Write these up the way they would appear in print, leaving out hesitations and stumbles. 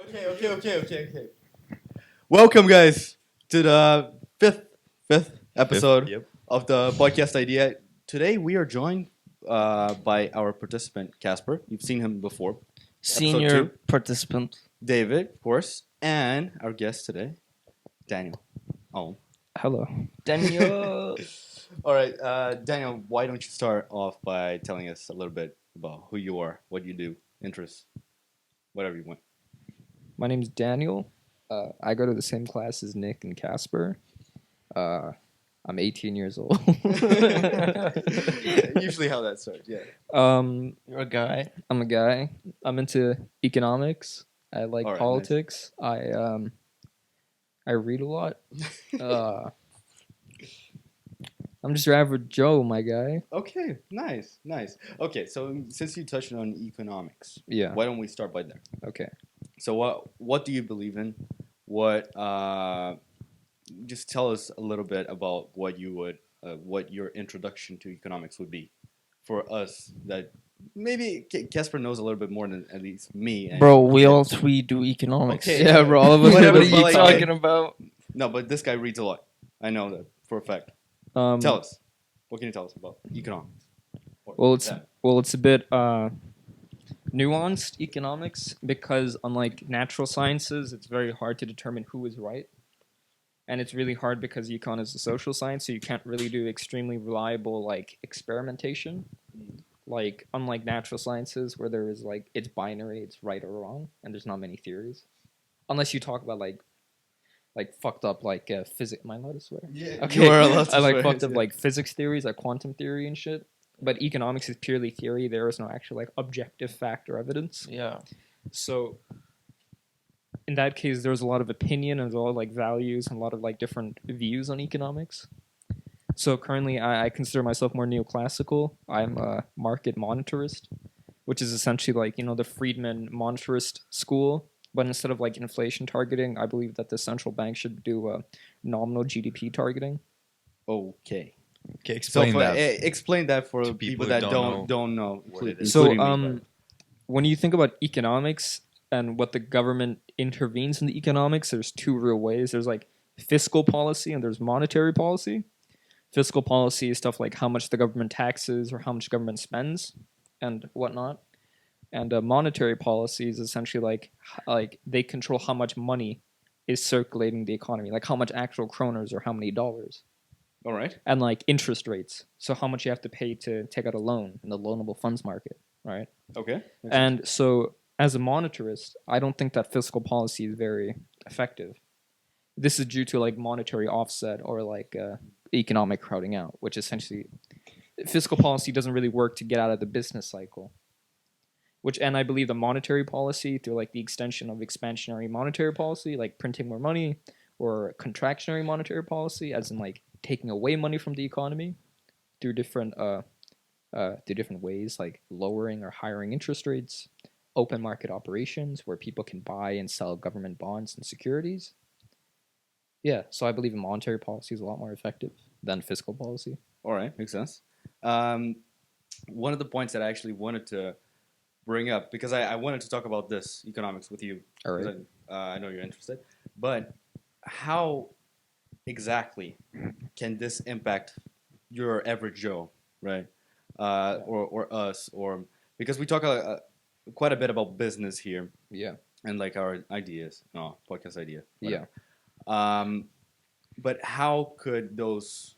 Okay. Welcome, guys, to the fifth episode Yep. of the podcast idea. Today, we are joined by our participant, Kasper. You've seen him before. Senior Episode 2. participant. David, of course, and our guest today, Daniel Alm. Hello. Daniel. All right, Daniel, why don't you start off by telling us a little bit about who you are, what you do, interests, whatever you want. My name's Daniel. I go to the same class as Nick and Kasper. I'm 18 years old. Usually how that starts, yeah. You're a guy. I'm a guy. I'm into economics. I like All right, politics. Nice. I read a lot. I'm just your average Joe, my guy. Okay, nice. Okay, so since you touched on economics, Yeah. why don't we start by there? Okay. So what do you believe in? What just tell us a little bit about what your introduction to economics would be for us that maybe Kasper knows a little bit more than at least me. And Bro, we all three do economics. Okay. Yeah, bro. All of us. Whatever, What are but you like, talking about? No, but this guy reads a lot. I know that for a fact. Tell us. What can you tell us about economics? Well, it's a bit nuanced economics because unlike natural sciences, it's very hard to determine who is right, and it's really hard because econ is a social science, so you can't really do extremely reliable like experimentation. Like unlike natural sciences, where there is like it's binary, it's right or wrong, and there's not many theories, unless you talk about like fucked up like physics. Am I allowed to swear? Yeah, Okay. you are allowed to I like swear, fucked up yeah. like physics theories, like quantum theory and shit. But economics is purely theory. There is no actual like objective fact or evidence. Yeah. So in that case, there's a lot of opinion and there's a lot of like values and a lot of like different views on economics. So currently, I consider myself more neoclassical. I'm a market monetarist, which is essentially like the Friedman monetarist school. But instead of like inflation targeting, I believe that the central bank should do nominal GDP targeting. Okay. Okay, explain that. Explain that for To people people that who don't know. what it is. So, including me. when you think about economics and what the government intervenes in the economics, there's two real ways. There's like fiscal policy and there's monetary policy. Fiscal policy is stuff like how much the government taxes or how much government spends and whatnot. And monetary policy is essentially like they control how much money is circulating the economy, like how much actual kroners or how many dollars. All right. And like interest rates, so how much you have to pay to take out a loan in the loanable funds market, right? Okay. And so, as a monetarist, I don't think that fiscal policy is very effective. This is due to like monetary offset or like economic crowding out, which essentially fiscal policy doesn't really work to get out of the business cycle. And I believe the monetary policy through like the extension of expansionary monetary policy, like printing more money, or contractionary monetary policy, as in like taking away money from the economy through different ways, like lowering or hiring interest rates, open market operations where people can buy and sell government bonds and securities. Yeah, so I believe monetary policy is a lot more effective than fiscal policy. All right, makes sense. One of the points that I actually wanted to bring up, because I wanted to talk about this economics with you. All right. I know you're interested, but how exactly can this impact your average Joe, right? Or us, or because we talk quite a bit about business here. Yeah. And like our ideas, podcast idea. Whatever. Yeah. But how could those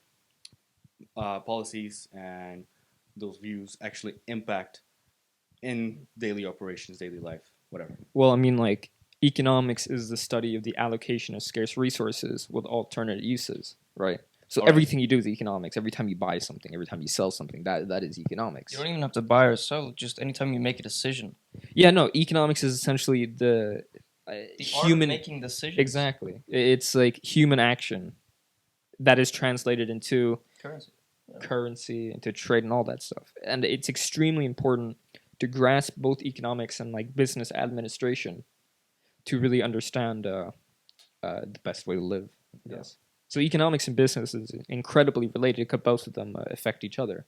policies and those views actually impact in daily operations, daily life, whatever? Well, I mean, like, economics is the study of the allocation of scarce resources with alternate uses, right? So everything you do is economics. Every time you buy something, every time you sell something, that is economics. You don't even have to buy or sell. Just anytime you make a decision. Yeah, no, economics is essentially the human making decisions. Exactly. It's like human action that is translated into currency, into trade, and all that stuff. And it's extremely important to grasp both economics and like business administration to really understand the best way to live. Yes. So economics and business is incredibly related because both of them affect each other,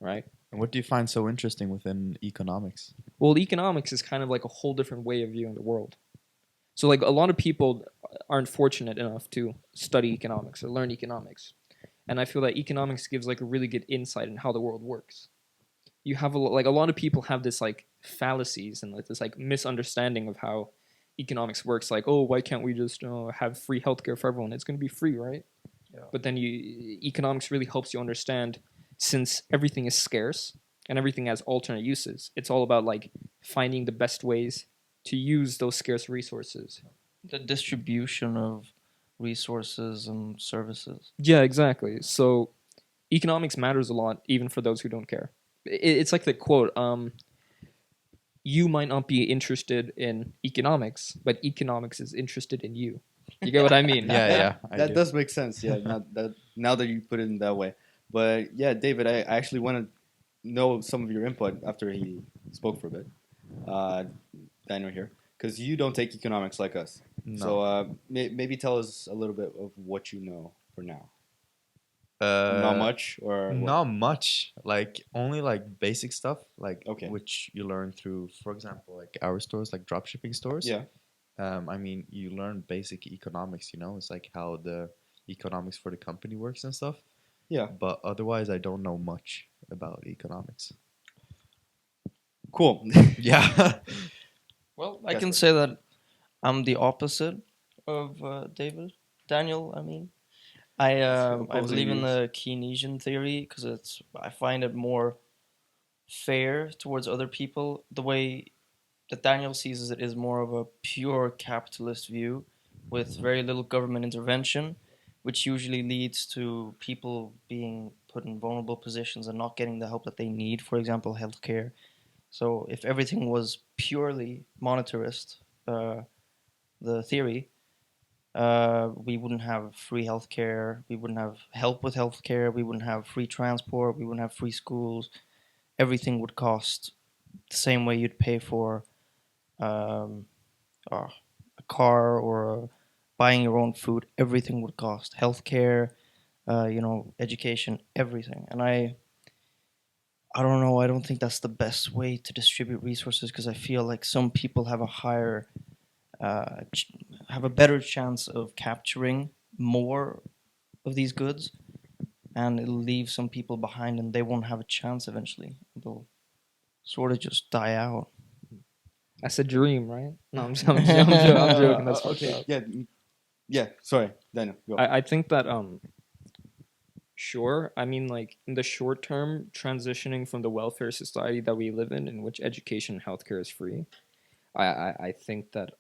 right? And what do you find so interesting within economics? Well, economics is kind of like a whole different way of viewing the world. So like a lot of people aren't fortunate enough to study economics or learn economics. And I feel that economics gives like a really good insight in how the world works. You have like a lot of people have this like fallacies and like this like misunderstanding of how economics works. Like, oh, why can't we just have free healthcare for everyone? It's going to be free, right? Yeah. But then economics really helps you understand, since everything is scarce and everything has alternate uses. It's all about like finding the best ways to use those scarce resources. The distribution of resources and services. Yeah, exactly. So economics matters a lot, even for those who don't care. It's like the quote, you might not be interested in economics, but economics is interested in you. You get what I mean? Yeah, I That do. does make sense. Yeah, now that you put it in that way. But yeah, David, I actually want to know some of your input after he spoke for a bit. Daniel here, because you don't take economics like us. No. So maybe tell us a little bit of what you know for now. Uh, Not much, or what? Not much. Like only like basic stuff, like Okay. which you learn through, for example, like our stores, like dropshipping stores. Yeah. I mean, you learn basic economics. You know, it's like how the economics for the company works and stuff. Yeah. But otherwise, I don't know much about economics. Cool. Yeah. Well, I Kasper. can say that I'm the opposite of Daniel. I mean, I Opposing believe in views. the Keynesian theory because I find it more fair towards other people. The way that Daniel sees it is more of a pure capitalist view with very little government intervention, which usually leads to people being put in vulnerable positions and not getting the help that they need, for example, healthcare. So if everything was purely monetarist, the theory, we wouldn't have free healthcare, we wouldn't have help with healthcare, we wouldn't have free transport, we wouldn't have free schools. Everything would cost the same way you'd pay for um, a car or buying your own food. Everything would cost healthcare, education, everything. And I don't know. I don't think that's the best way to distribute resources because I feel like some people have a higher, have a better chance of capturing more of these goods, and it'll leave some people behind, and they won't have a chance eventually. They'll sort of just die out. That's a dream, right? No, I'm joking. That's fucked Okay. up. Yeah. Sorry, Daniel. Go. I think that sure. I mean, like in the short term, transitioning from the welfare society that we live in which education and healthcare is free, I think that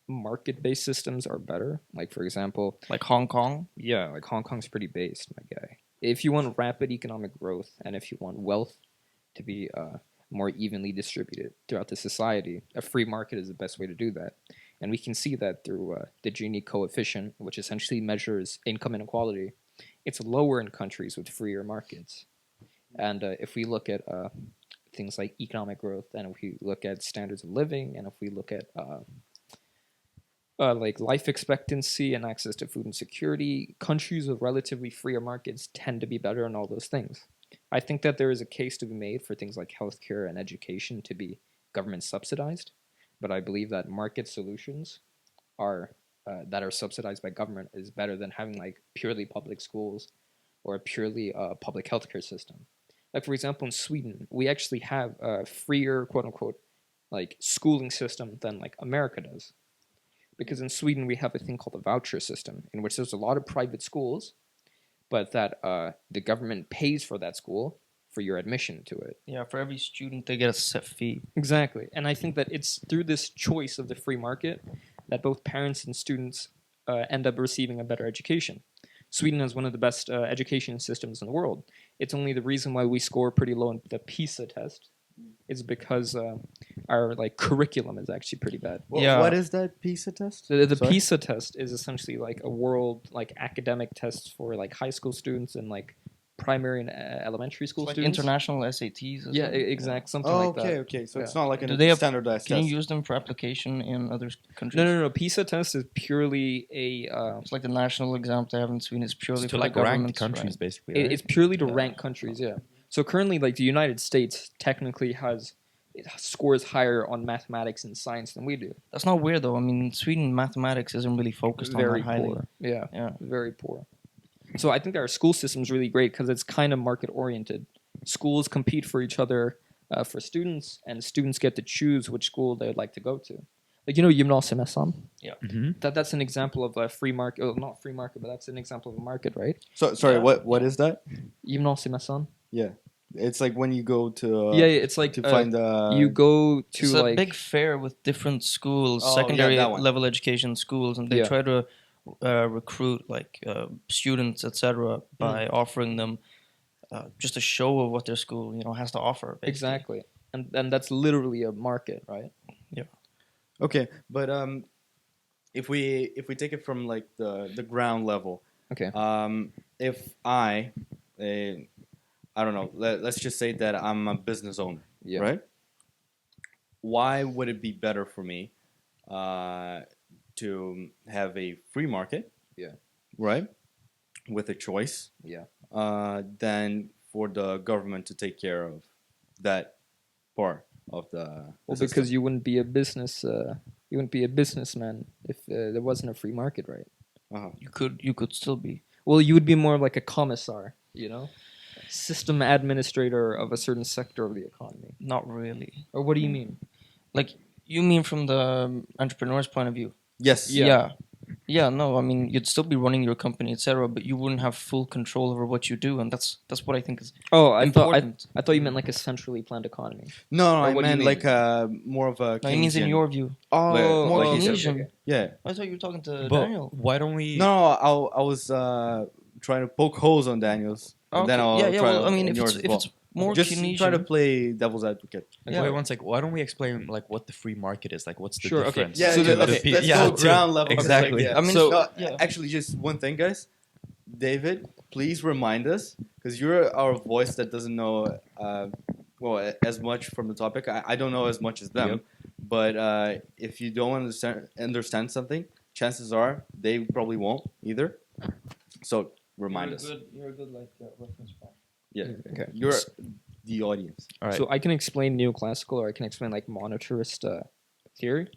market-based systems are better. Like for example, Like Hong Kong. yeah, like Hong Kong's pretty based, my guy. If you want rapid economic growth and if you want wealth to be more evenly distributed throughout the society, a free market is the best way to do that. And we can see that through the Gini coefficient, which essentially measures income inequality. It's lower in countries with freer markets. And if we look at things like economic growth, and if we look at standards of living, and if we look at like life expectancy and access to food and security, countries with relatively freer markets tend to be better in all those things. I think that there is a case to be made for things like healthcare and education to be government subsidized, but I believe that market solutions are that are subsidized by government is better than having like purely public schools or a purely public healthcare system. Like for example, in Sweden, we actually have a freer quote unquote like schooling system than like America does. Because in Sweden we have a thing called the voucher system, in which there's a lot of private schools, but that the government pays for that school for your admission to it. Yeah, for every student they get a set fee. Exactly, and I think that it's through this choice of the free market that both parents and students end up receiving a better education. Sweden has one of the best education systems in the world. It's only the reason why we score pretty low in the PISA test is because our like curriculum is actually pretty bad. Yeah. What is that PISA test? The Sorry? PISA test is essentially like a world like academic test for like high school students and like primary and elementary school It's like students. international SATs. Or Yeah, something. exact something Oh, like that. okay. So Yeah. it's not like Do a they have- standardized Can test. you use them for application in other countries? No. PISA test is purely a. It's like the national exam they have in Sweden. It's purely Just for to like the rank governments, countries, right? basically. Right? It's purely to Yeah. rank countries. Yeah. So currently, like the United States technically has scores higher on mathematics and science than we do. That's not weird though. I mean, Sweden mathematics isn't really focused on Very that highly. poor. Yeah, Yeah. very poor. So I think our school system is really great because it's kind of market oriented. Schools compete for each other for students, and students get to choose which school they'd like to go to. Like Gymnasiet. That's an example of a free market. Well, not free market, but that's an example of a market, right? So sorry, Yeah. what is that? Gymnasiet. Yeah, it's like when you go to Yeah, it's like to find you go to It's like a big fair with different schools, Oh, yeah, secondary that one. level education schools, and they Yeah. try to recruit like students, etc., by offering them just a show of what their school has to offer. Basically. exactly, and that's literally a market, right? Okay, but if we take it from like the ground level, Okay. if I don't know, let's just say that I'm a business owner, Yeah. right? Why would it be better for me to have a free market? Yeah. Right, with a choice. Yeah. Than for the government to take care of that part of the Well, system. because you wouldn't be a businessman if there wasn't a free market, right? You could still be. Well, you would be more like a commissar, system administrator of a certain sector of the economy. Not really. Or what do you mean? Like you mean from the entrepreneur's point of view? Yes. Yeah. Yeah, no, I mean you'd still be running your company, etc., but you wouldn't have full control over what you do, and that's what I think is Oh, I important. thought you meant like a centrally planned economy. No, Or I what do you meant mean? like more of a. No, it means in Keynesian- your view. Oh, More okay, Keynesian. Yeah. I thought you were talking to But Daniel. why don't we? No, I was trying to poke holes on Daniel's, and then I'll yeah. try Well, I mean, on if yours it's, as well. if it's more Just Keynesian, try to play devil's advocate. Like, Yeah. Wait one sec. Why don't we explain like what the free market is? Like, what's the Sure, okay. difference? Yeah, So yeah, the- let's, okay, let's yeah, go ground level. exactly. Yeah. I mean, So- No, yeah. actually, just one thing, guys. David, please remind us, because you're our voice that doesn't know as much from the topic. I don't know as much as them, but if you don't understand something, chances are they probably won't either. So remind us. You're a good like reference point. Yeah, Okay. you're the audience. All right. So I can explain neoclassical, or I can explain like monetarist theory,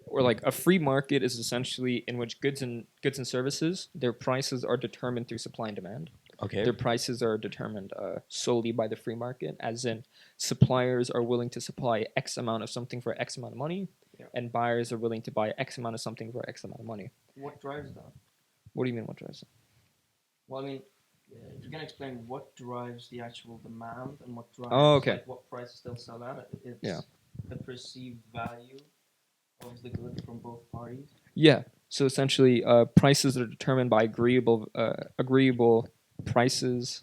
or like a free market is essentially in which goods and services, their prices are determined through supply and demand. okay. Their prices are determined solely by the free market, as in suppliers are willing to supply X amount of something for X amount of money, and buyers are willing to buy X amount of something for X amount of money. What drives that? What do you mean? What drives it? Well, I mean, if you can explain what drives the actual demand and what drives like, what prices they'll sell at, it's the perceived value of the good from both parties. Yeah. So essentially, prices are determined by agreeable prices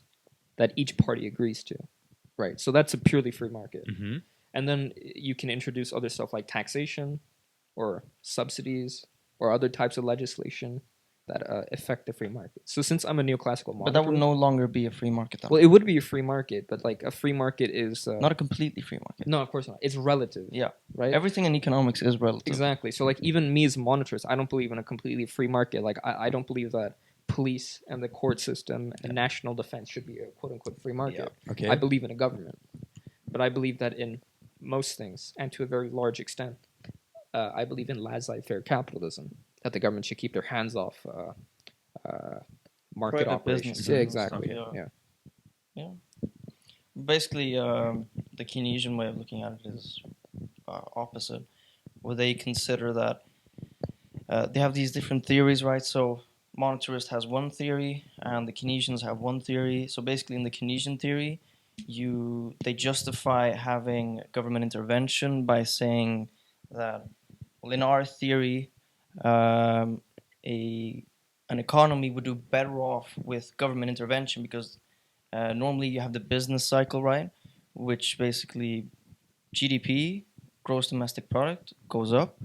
that each party agrees to. Right. So that's a purely free market. Mm-hmm. And then you can introduce other stuff like taxation or subsidies or other types of legislation that affect the free market. So since I'm a neoclassical monetarist... But that would no longer be a free market, though. Well, it would be a free market, but like a free market is... Not a completely free market. No, of course not. It's relative. Yeah. Right? Everything in economics is relative. Exactly. So like even me as a monetarist, I don't believe in a completely free market. Like I don't believe that police and the court system and national defense should be a quote-unquote free market. Okay. I believe in a government. But I believe that in most things, and to a very large extent, I believe in laissez-faire capitalism, that the government should keep their hands off market Private operations. businesses Yeah, and exactly. stuff, Yeah. Basically, the Keynesian way of looking at it is opposite, where they consider that they have these different theories, right? So monetarist has one theory, and the Keynesians have one theory. So basically, in the Keynesian theory, they justify having government intervention by saying that, well, in our theory, an economy would do better off with government intervention because normally you have the business cycle, right? Which basically GDP, gross domestic product, goes up.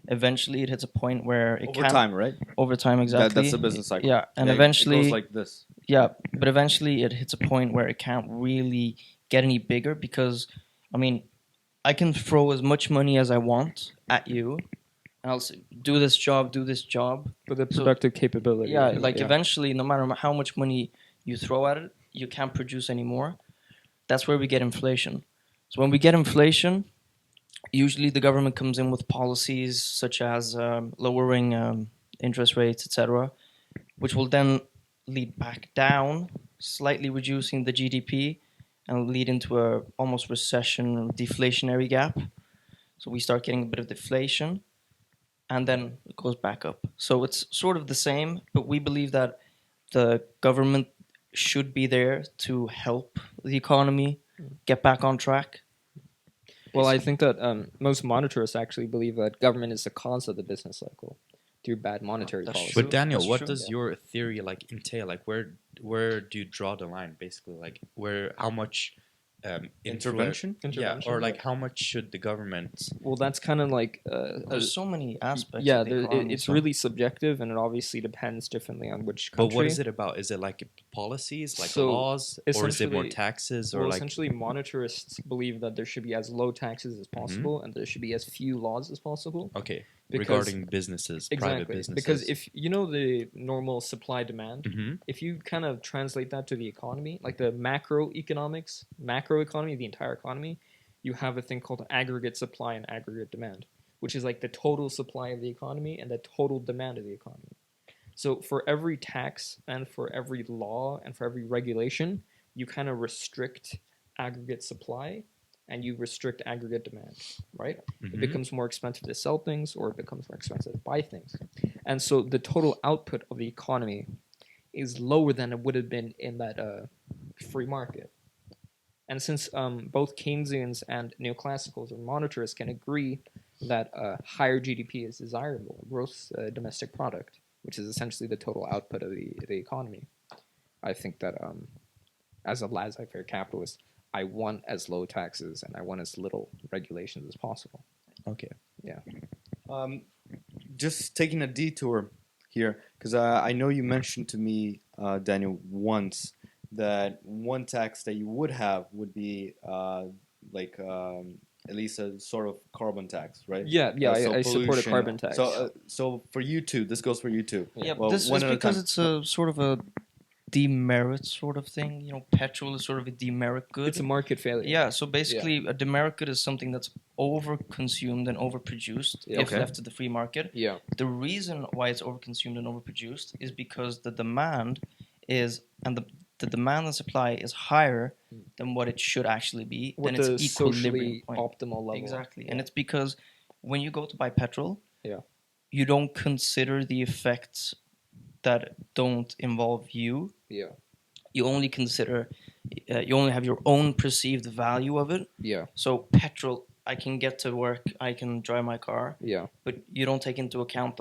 Eventually, it hits a point where it Over time, right? Over time, exactly. That's the business cycle. Yeah, and Yeah, eventually, it goes like this. yeah, but eventually it hits a point where it can't really get any bigger because, I mean, I can throw as much money as I want at you, and I'll say, do this job. For the productive capability. Yeah, like eventually, no matter how much money you throw at it, you can't produce anymore. That's where we get inflation. So when we get inflation, usually the government comes in with policies such as lowering interest rates, etc., which will then lead back down, slightly reducing the GDP and lead into a almost recession, deflationary gap. So we start getting a bit of deflation, and then it goes back up. So it's sort of the same, but we believe that the government should be there to help the economy get back on track. Well, I think that most monetarists actually believe that government is the cause of the business cycle through bad monetary That's policy. true. But Daniel, That's what true. does your theory like entail? Like where do you draw the line basically? Like where how much Intervention? Yeah, or like how much should the government Well, that's kind of like There's so many aspects. yeah, of the economy, it's so- really subjective, and it obviously depends differently on which But country. what is it about? Is it like policies, like So, laws, or is it more essentially- taxes, or Well, like essentially, monetarists believe that there should be as low taxes as possible, and there should be as few laws as possible. okay, because- regarding businesses, private Exactly, businesses? because if you know the normal supply demand, Mhm. if you kind of translate that to the economy, like the macroeconomy, the entire economy, you have a thing called aggregate supply and aggregate demand, which is like the total supply of the economy and the total demand of the economy. So for every tax and for every law and for every regulation, you kind of restrict aggregate supply and you restrict aggregate demand, right? It Mhm. becomes more expensive to sell things or it becomes more expensive to buy things. And so the total output of the economy is lower than it would have been in that free market. And since both Keynesians and neoclassicals or monetarists can agree that higher GDP is desirable, gross domestic product, which is essentially the total output of the economy, I think that as a laissez-faire capitalist, I want as low taxes and I want as little regulations as possible. Okay. Just taking a detour here, because I know you mentioned to me, Daniel, once that one tax that you would have would be at least a sort of carbon tax, right? Yeah, So I support a pollution. carbon tax. So for you too, this goes for you too. Yeah, Well, this one is at a because time. it's a sort of a demerit sort of thing. You know, petrol is sort of a demerit good. It's a market failure. Yeah, so basically a demerit good is something that's overconsumed and overproduced Yeah. if Okay. left to the free market. Yeah. The reason why it's overconsumed and overproduced is because the demand is and the demand and supply is higher than what it should actually be. What then the it's equilibrium socially point. optimal level. Exactly. Yeah. And it's because when you go to buy petrol, Yeah. you don't consider the effects that don't involve you. Yeah. You only consider, you only have your own perceived value of it. Yeah. So petrol, I can get to work, I can drive my car, Yeah. but you don't take into account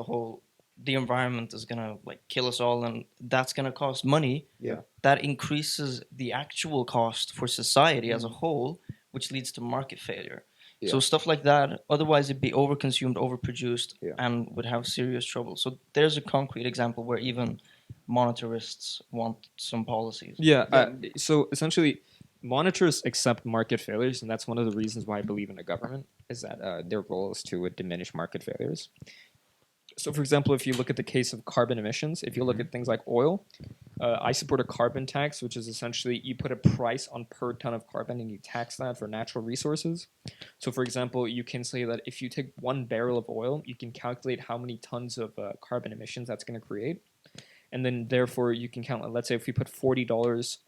the environment is gonna like kill us all, and that's gonna cost money. Yeah. That increases the actual cost for society as a whole, which leads to market failure. Yeah. So stuff like that, otherwise it'd be overconsumed, overproduced, Yeah. and would have serious trouble. So there's a concrete example where even monetarists want some policies. Yeah. So essentially, monitors accept market failures, and that's one of the reasons why I believe in a government is that their role is to diminish market failures. So, for example, if you look at the case of carbon emissions, if you look at things like oil, I support a carbon tax, which is essentially you put a price on per ton of carbon and you tax that for natural resources. So, for example, you can say that if you take 1 barrel of oil, you can calculate how many tons of carbon emissions that's going to create. And then, therefore, you can count, let's say if we put $40,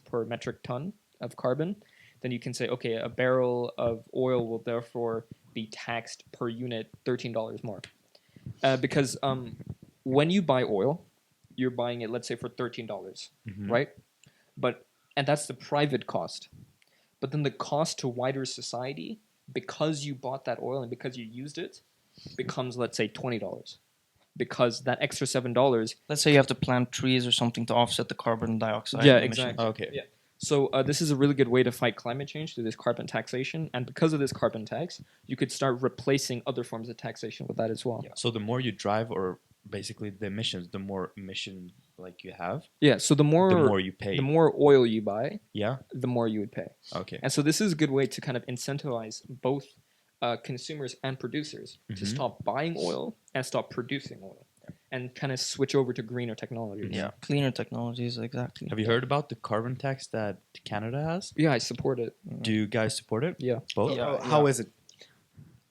per metric ton of carbon, then you can say, okay, a barrel of oil will therefore be taxed per unit $13 more. Because when you buy oil, you're buying it, let's say, for $13, right? And that's the private cost. But then the cost to wider society, because you bought that oil and because you used it, becomes, let's say, $20. Because that extra $7. Let's say you have to plant trees or something to offset the carbon dioxide Yeah, emissions. exactly. Okay. Yeah. So this is a really good way to fight climate change through this carbon taxation. And because of this carbon tax, you could start replacing other forms of taxation with that as well. Yeah. So the more you drive, or basically the emissions, the more emission like you have, Yeah, so the more you pay. the more oil you buy, Yeah. the more you would pay. Okay. And so this is a good way to kind of incentivize both consumers and producers to Mhm. stop buying oil and stop producing oil. and kind of switch over to greener technologies. Yeah, cleaner technologies, exactly. Have you heard about the carbon tax that Canada has? Yeah, I support it. Do you guys support it? Yeah. Both? Yeah. How is it?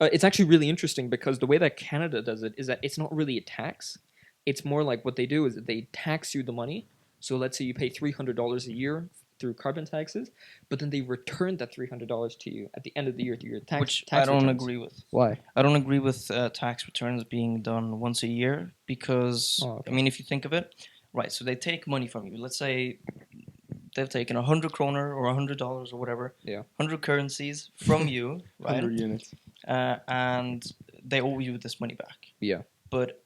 It's actually really interesting because the way that Canada does it is that it's not really a tax. It's more like what they do is that they tax you the money. So let's say you pay $300 a year through carbon taxes, but then they return that $300 to you at the end of the year to your tax. Which tax I don't returns. agree with. Why? I don't agree with tax returns being done once a year because, Oh, okay. I mean, if you think of it, right, so they take money from you. Let's say they've taken 100 kroner or $100 or whatever, Yeah. 100 currencies from you, right? 100 units. And they owe you this money back. Yeah. But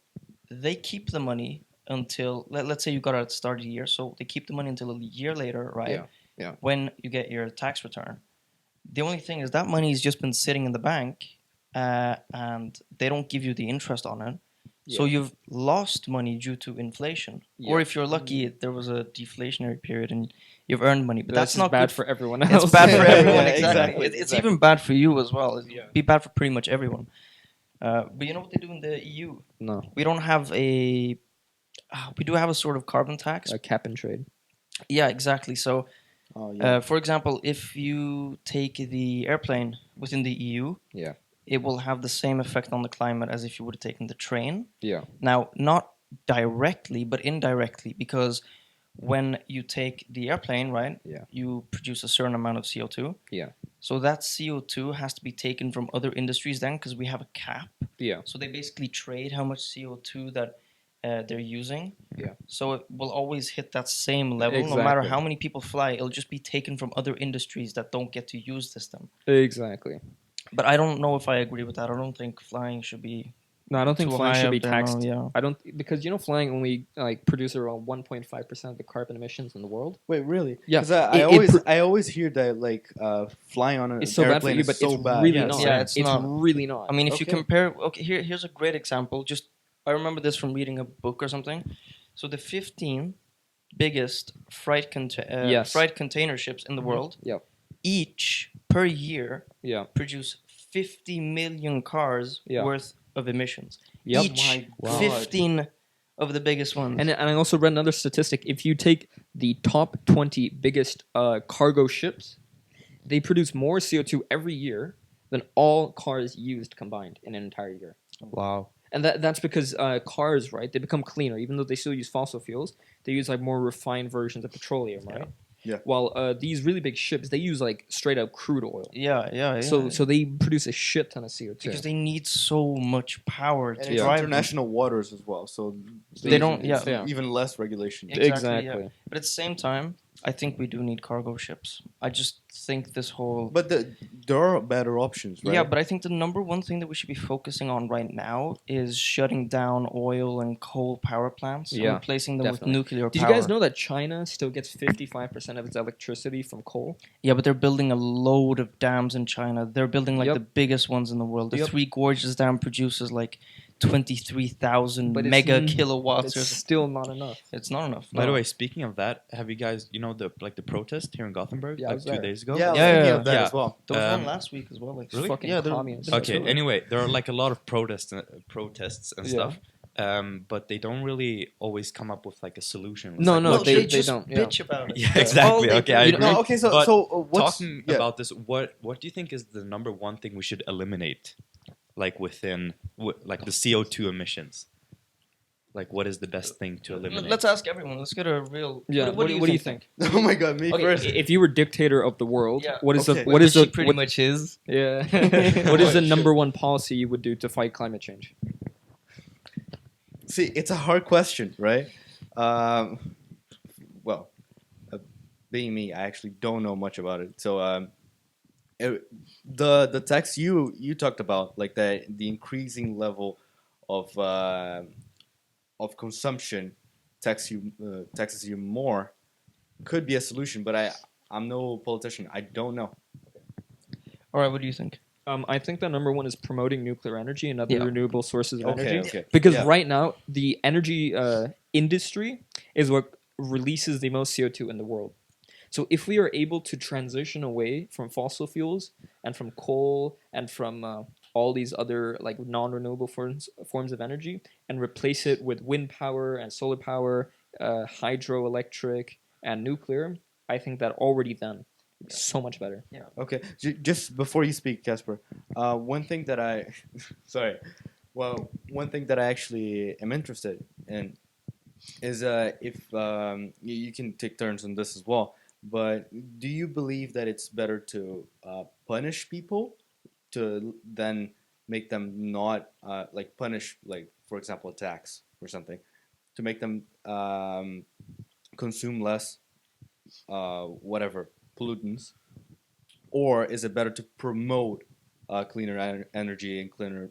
they keep the money until, let's say you got it at the start of the year, so they keep the money until a year later, right? Yeah, yeah. When you get your tax return. The only thing is that money's just been sitting in the bank, and they don't give you the interest on it. So Yeah. you've lost money due to inflation. Yeah. Or if you're lucky, there was a deflationary period and you've earned money. But that's just not bad good for everyone else. It's bad for Yeah, everyone, yeah, exactly. exactly, It's even bad for you as well. It'd Yeah. be bad for pretty much everyone. But you know what they do in the EU? No, We don't have a... we do have a sort of carbon tax. a cap and trade. Yeah, exactly. So, Oh, yeah. for example, if you take the airplane within the EU, Yeah. it will have the same effect on the climate as if you would have taken the train. Yeah. Now, not directly, but indirectly, because when you take the airplane, right, Yeah. you produce a certain amount of CO2. Yeah. So that CO2 has to be taken from other industries then, because we have a cap. Yeah. So they basically trade how much CO2 that they're using. Yeah. So it will always hit that same level, no matter Exactly. how many people fly. It'll just be taken from other industries that don't get to use this then. Exactly. But I don't know if I agree with that. I don't think flying should be. No, I don't think Too flying high should up be there, taxed. no, yeah. I don't because flying only like produces around 1.5% of the carbon emissions in the world. Wait, really? Yeah. Because I always hear that like flying on an It's so bad for airplane you, but is so it's bad. really Yeah, not. yeah, it's not. really not. I mean, if you Okay. compare, okay, here's a great example. Just I remember this from reading a book or something. So the 15 biggest freight Yes. container ships in the world, Yep. each per year Yeah. produce 50 million cars Yeah. worth of emissions. Yep. Each My God. 15 of the biggest ones. And I also read another statistic. If you take the top 20 biggest cargo ships, they produce more CO2 every year than all cars used combined in an entire year. Wow. And that's because cars, right? They become cleaner, even though they still use fossil fuels. They use like more refined versions of petroleum, right? Yeah. While these really big ships, they use like straight up crude oil. yeah. So they produce a shit ton of CO2. because they need so much power And to it's drive them. international waters as well, so They don't- it's yeah. even less regulation. Exactly. Yeah. But at the same time, I think we do need cargo ships. I just think this whole But there are better options, right? yeah, but I think the number one thing that we should be focusing on right now is shutting down oil and coal power plants and Yeah, replacing them definitely. with nuclear Did power. you guys know that China still gets 55% of its electricity from coal? Yeah, but they're building a load of dams in China. They're building like Yep. the biggest ones in the world. The Yep. Three Gorges Dam produces like 23,000 But it's mega n- kilowatts. It's Or something. still not enough. It's not enough. By the no. way, speaking of that, have you guys, the protest here in Gothenburg, Yeah, I like was 2 there. days ago? Yeah, I was Yeah, thinking yeah, of that yeah. as well. There was one Um, last week as well. Like really? Fucking Yeah, they're- communists. Okay. Absolutely. Anyway, there are like a lot of protests and Yeah. stuff, but they don't really always come up with like a solution. It's No, like, no, what they should- just don't, yeah. bitch about it. Yeah, That's exactly. all they Okay, do. I You know- agree. No, okay, so But what's talking yeah. about this, what do you think is the number one thing we should eliminate, like within like the CO2 emissions? Like, what is the best thing to eliminate? Let's ask everyone. Let's get a real. Yeah. What do you think? Oh my god, me Okay, first. if you were dictator of the world, Yeah. what is Okay. the what is the pretty what- much is? yeah? What is the number one policy you would do to fight climate change? See, it's a hard question, right? Well, being me, I actually don't know much about it. So, the text you talked about, like the increasing level of consumption taxes you more, could be a solution. But I'm no politician. I don't know. All right. What do you think? I think the number one is promoting nuclear energy and other Yeah. renewable sources of Okay, energy. okay. Because Yeah. right now, the energy industry is what releases the most CO2 in the world. So if we are able to transition away from fossil fuels and from coal and from all these other like non-renewable forms of energy and replace it with wind power and solar power, hydroelectric and nuclear, I think that already then would be so much better. Okay, just before you speak, Casper, one thing that I, sorry, well, one thing that I actually am interested in is if you can take turns on this as well. But do you believe that it's better to punish people to then make them not like punish, like for example, a tax or something, to make them consume less whatever pollutants, or is it better to promote cleaner energy and cleaner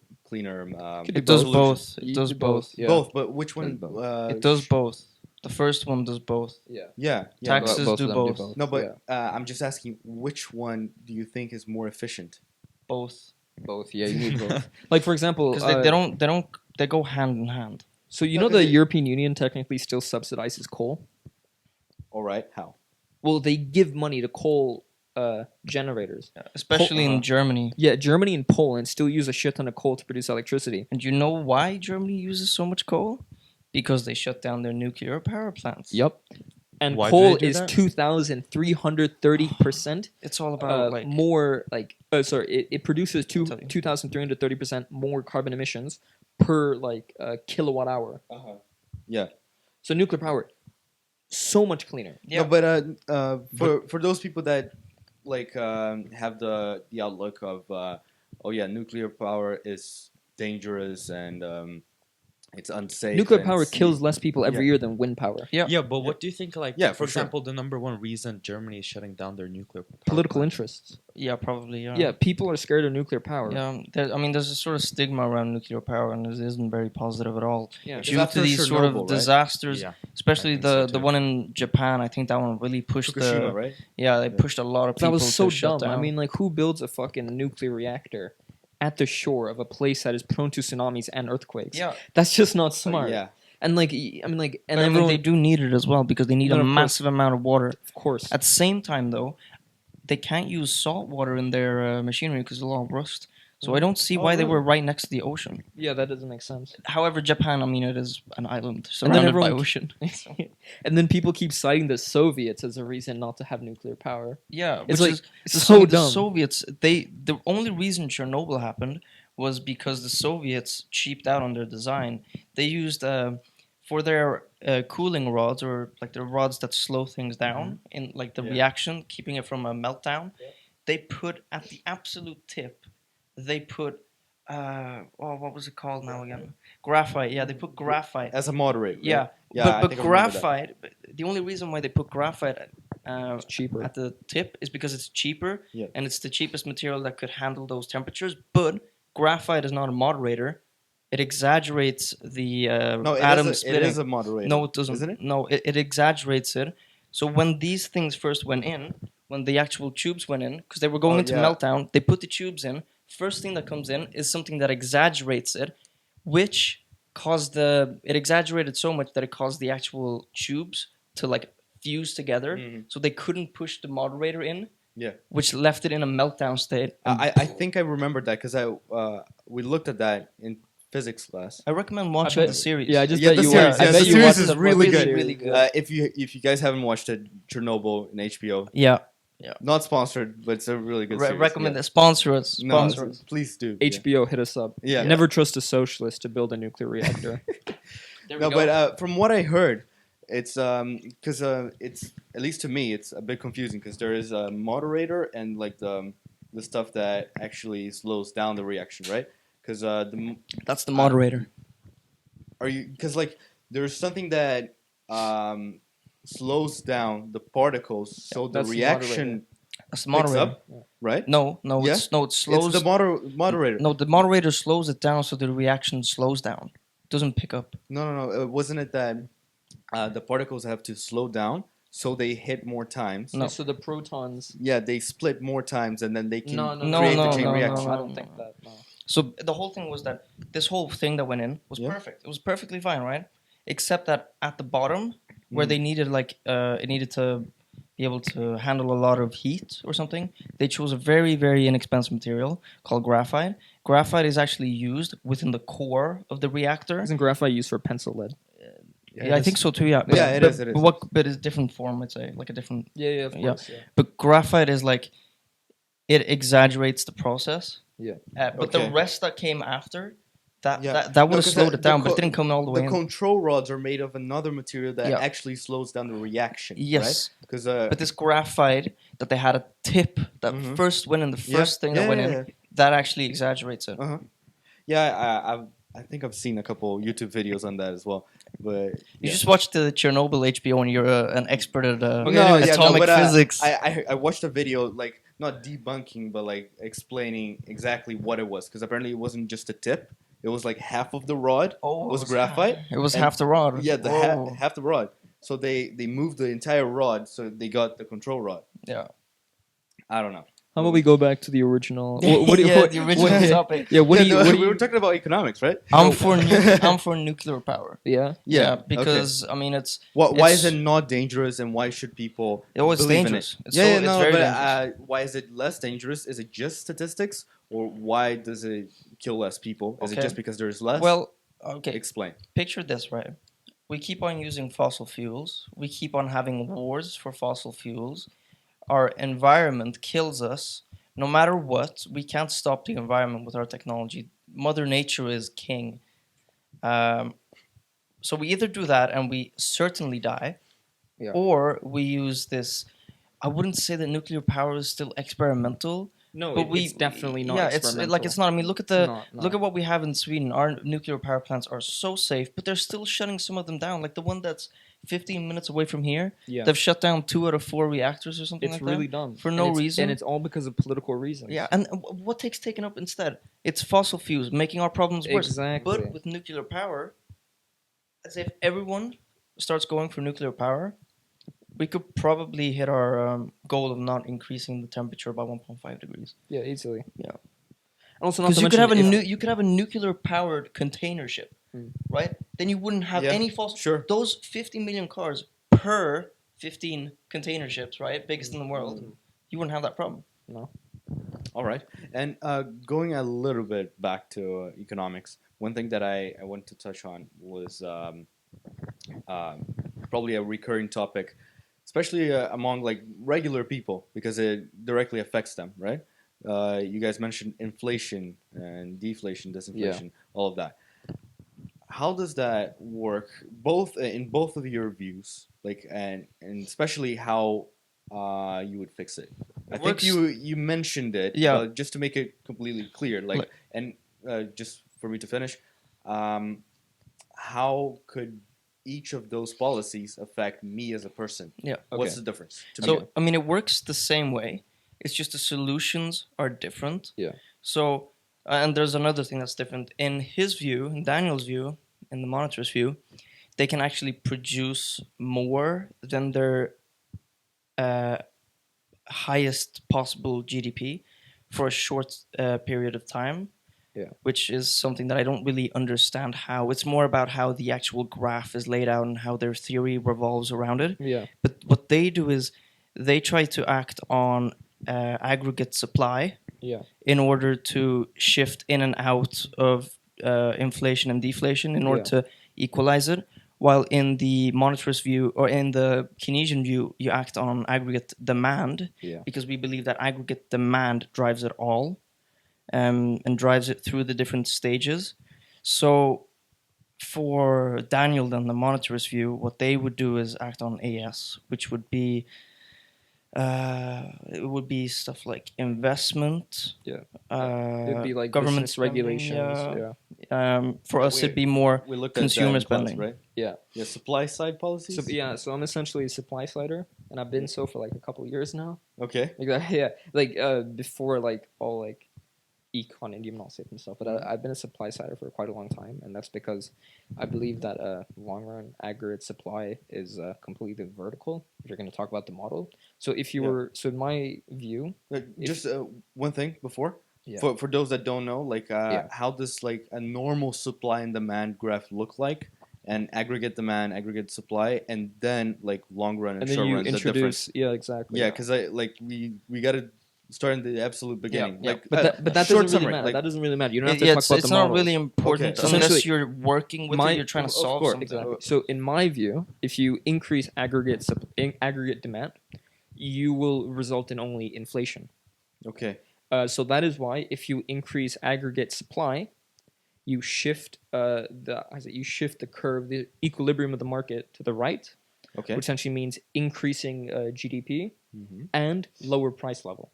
It does both. both. It You does do both. Yeah. both? But which Does one? both. It does both. The first one does both. Yeah. Yeah, Taxes both do of them both. no, but I'm just asking, which one do you think is more efficient? Both. Both. Yeah, you need both. Like for example, Because they go hand in hand. so you No, know 'cause the it- European Union technically still subsidizes coal. All right, how? Well, they give money to coal generators. Especially uh-huh. in Germany. Yeah, Germany and Poland still use a shit ton of coal to produce electricity. And you know why Germany uses so much coal? Because they shut down their nuclear power plants. Yep. And Why do coal they do is that? 2,330% It's all about more like it produces I'll tell you. 2,330% more carbon emissions per like kilowatt hour. Yeah. So nuclear power, so much cleaner. Yeah. No, but for those people that like have the outlook of oh yeah, nuclear power is dangerous and it's unsafe. Nuclear and power it's- kills less people every yeah. year than wind power. Yeah. Yeah, but what do you think? Like, Yeah, for for sure. example, the number one reason Germany is shutting down their nuclear power Political plant? interests. Yeah, probably. Yeah. Yeah, people are scared of nuclear power. Yeah, there's a sort of stigma around nuclear power, and it isn't very positive at all. Yeah. Because Due to after these sort of Chernobyl, right? disasters, Yeah, especially I think so the too. one in Japan, I think that one really pushed Fukushima, the right? they pushed a lot of people That was so to shut dumb. down. I mean, like, who builds a fucking nuclear reactor at the shore of a place that is prone to tsunamis and earthquakes? yeah, That's just not smart. Yeah. And like, I mean, like, and but I mean, everyone, they do need it as well because they need No, a of course. massive amount of water. of course, At the same time, though, they can't use salt water in their machinery because of a lot of rust. So I don't see why they were right next to the ocean. yeah, that doesn't make sense. However, Japan, I mean, it is an island And then surrounded by everyone- ocean. And then people keep citing the Soviets as a reason not to have nuclear power. Yeah, It's which like is so the dumb. Soviets. The only reason Chernobyl happened was because the Soviets cheaped out on their design. They used for their cooling rods, or like the rods that slow things down in like the reaction, keeping it from a meltdown. They put at the absolute tip. They put what was it called now again? Graphite. Yeah, they put graphite. As a moderator. right? Yeah, Yeah, I but think I remember that. graphite. The only reason why they put graphite It's cheaper. at the tip is because it's cheaper Yeah. and it's the cheapest material that could handle those temperatures. But graphite is not a moderator; it exaggerates the No, atom it splitting. is a moderator. No, it doesn't. Isn't it? No, it exaggerates it. So when these things first went in, when the actual tubes went in, because they were going into yeah. meltdown, they put the tubes in. First thing that comes in is something that exaggerates it, which caused it exaggerated so much that it caused the actual tubes to like fuse together, so they couldn't push the moderator in. Yeah. Which left it in a meltdown state. I think I remembered that because we looked at that in physics class. I recommend watching bet- the series. Yeah, I just Yeah, bet the you series. watched- I Yeah, bet the you series watched is the- really good. Really good. If you guys haven't watched it, Chernobyl in HBO, Yeah. not sponsored, but it's a really good series. Recommend yeah. it. Sponsor us. No, Sponsor us. please do. HBO hit us up. Yeah. Never trust a socialist to build a nuclear reactor. There we No, go. but from what I heard, it's because it's, at least to me, it's a bit confusing because there is a moderator and like the stuff that actually slows down the reaction, right? Because That's the moderator. are you because like there's something that slows down the particles so the that's the reaction That's the picks moderator. up, right? No, Yeah? it slows. It's the moderator. No, the moderator slows it down so the reaction slows down. It doesn't pick up. No. Wasn't it that the particles have to slow down so they hit more times? No. So the protons. Yeah, they split more times and then they can No, create the chain no, reaction. I don't think that. No. So the whole thing was that this whole thing that went in was Yeah. perfect. It was perfectly fine, right? Except that at the bottom, where they needed it needed to be able to handle a lot of heat or something, they chose a very, very inexpensive material called graphite, graphite is actually used within the core of the reactor. Isn't graphite used for pencil lead? Yeah, I think so too. Yeah, Yeah, it but, is, it is. But what? But it's different form. I'd say like a different. Yeah, of Yeah. course. Yeah. But graphite is like, it exaggerates the process. Yeah. But Okay. the rest that came after, that Yeah. that, that No, would have 'cause slowed the- it down, the but it co- didn't come all the way The in. control rods are made of another material that Yeah. actually slows down the reaction. Yes. Because But this graphite that they had a tip that Mhm. first went in, the first thing that went in, that actually exaggerates it. I think I've seen a couple YouTube videos on that as well. But You just watched the Chernobyl HBO and you're an expert at atomic physics. I watched a video like not debunking but like explaining exactly what it was because apparently it wasn't just a tip. It was like half of the rod was graphite. It was and- half the rod. Yeah, Whoa. half the rod. So they moved the entire rod, so they got the control rod. Yeah. I don't know. How about we go back to the original? The original topic. Yeah. What do you? we were talking about economics, right? I'm for nuclear power. Yeah. Yeah, because I mean Why is it's- it not dangerous, and why should people? It's believe dangerous. In it? It's It's very but dangerous. why is it less dangerous? Is it just statistics, or why does it kill less people? Is it Okay. just because there's less? Well, okay. Explain. Picture this, right? We keep on using fossil fuels. We keep on having wars for fossil fuels. Our environment kills us. No matter what, we can't stop the environment with our technology. Mother Nature is king. So we either do that and we certainly die, Yeah. or we use this. I wouldn't say that nuclear power is still experimental. No, But it's definitely not. Yeah, it's not. I mean, look at the Not. look at what we have in Sweden. Our nuclear power plants are so safe, but they're still shutting some of them down. Like the one that's 15 minutes away from here, Yeah. they've shut down 2 out of 4 reactors or something It's like really that. dumb For no And it's- reason. and it's all because of political reasons. Yeah, and what takes taken up instead? It's fossil fuels making our problems worse. Exactly. But with nuclear power, as if everyone starts going for nuclear power, we could probably hit our goal of not increasing the temperature by 1.5 degrees. Yeah, easily. Yeah. And also, not Because to you could mention have if- you could have a nuclear powered container ship, right? Then you wouldn't have Yeah, any fossil. sure. Those 50 million cars per 15 container ships, right? Biggest in the world. You wouldn't have that problem. No. All right. And going a little bit back to economics, one thing that I wanted to touch on was probably a recurring topic, especially among like regular people, because it directly affects them, right? You guys mentioned inflation and deflation, disinflation, all of that. How does that work? Both in both of your views, like and especially how you would fix it. I think works- you mentioned it. Yeah. But just to make it completely clear, like and just for me to finish, how could each of those policies affect me as a person? Yeah. What's Okay. the difference? To So me? I mean, it works the same way. It's just the solutions are different. Yeah. So and there's another thing that's different. In his view, in Daniel's view, in the monitor's view, they can actually produce more than their highest possible GDP for a short period of time. Yeah. Which is something that I don't really understand how. It's more about how the actual graph is laid out and how their theory revolves around it. Yeah. But what they do is they try to act on aggregate supply Yeah. in order to shift in and out of inflation and deflation in order to equalize it. While in the monetarist view or in the Keynesian view, you act on aggregate demand because we believe that aggregate demand drives it all and drives it through the different stages. So for Daniel, then the monetarist view, what they would do is act on AS, which would be it would be stuff like investment. It'd be like government business regulations. spending, Yeah. For us, it'd be more We looked at consumer that in class, spending. right? Yeah. Yeah, supply side policies. So I'm essentially a supply sider, and I've been so for like a couple years now. Okay. Like yeah, like before like all like econ and gymnasium and stuff. But I've been a supply sider for quite a long time, and that's because I believe that long run aggregate supply is completely vertical. If you're going to talk about the model, so if you were in my view, Just one thing before. Yeah. For those that don't know, like how does like a normal supply and demand graph look like? And aggregate demand, aggregate supply, and then like long run and and then short you run. The difference. introduce exactly Yeah, because we gotta start in the absolute beginning. Yeah. Like, But that short doesn't really summary, matter. like- That doesn't really matter. You don't have to Yeah, talk about it's the not models. really important Okay. unless Essentially, you're working with it. You're trying to of solve course, something. Exactly. So in my view, if you increase aggregate demand, you will result in only inflation. okay. So that is why if you increase aggregate supply, you shift you shift the curve, the equilibrium of the market to the right, Okay. which essentially means increasing GDP Mhm. and lower price level.